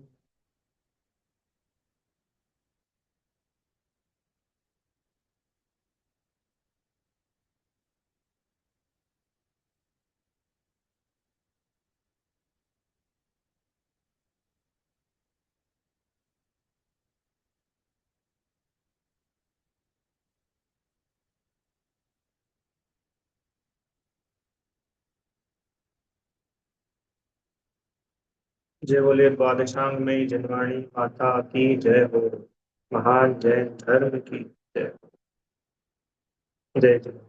जय बोले द्वादशांग में जनवाणी माता की जय हो। महान जैन धर्म की जय। जय जय।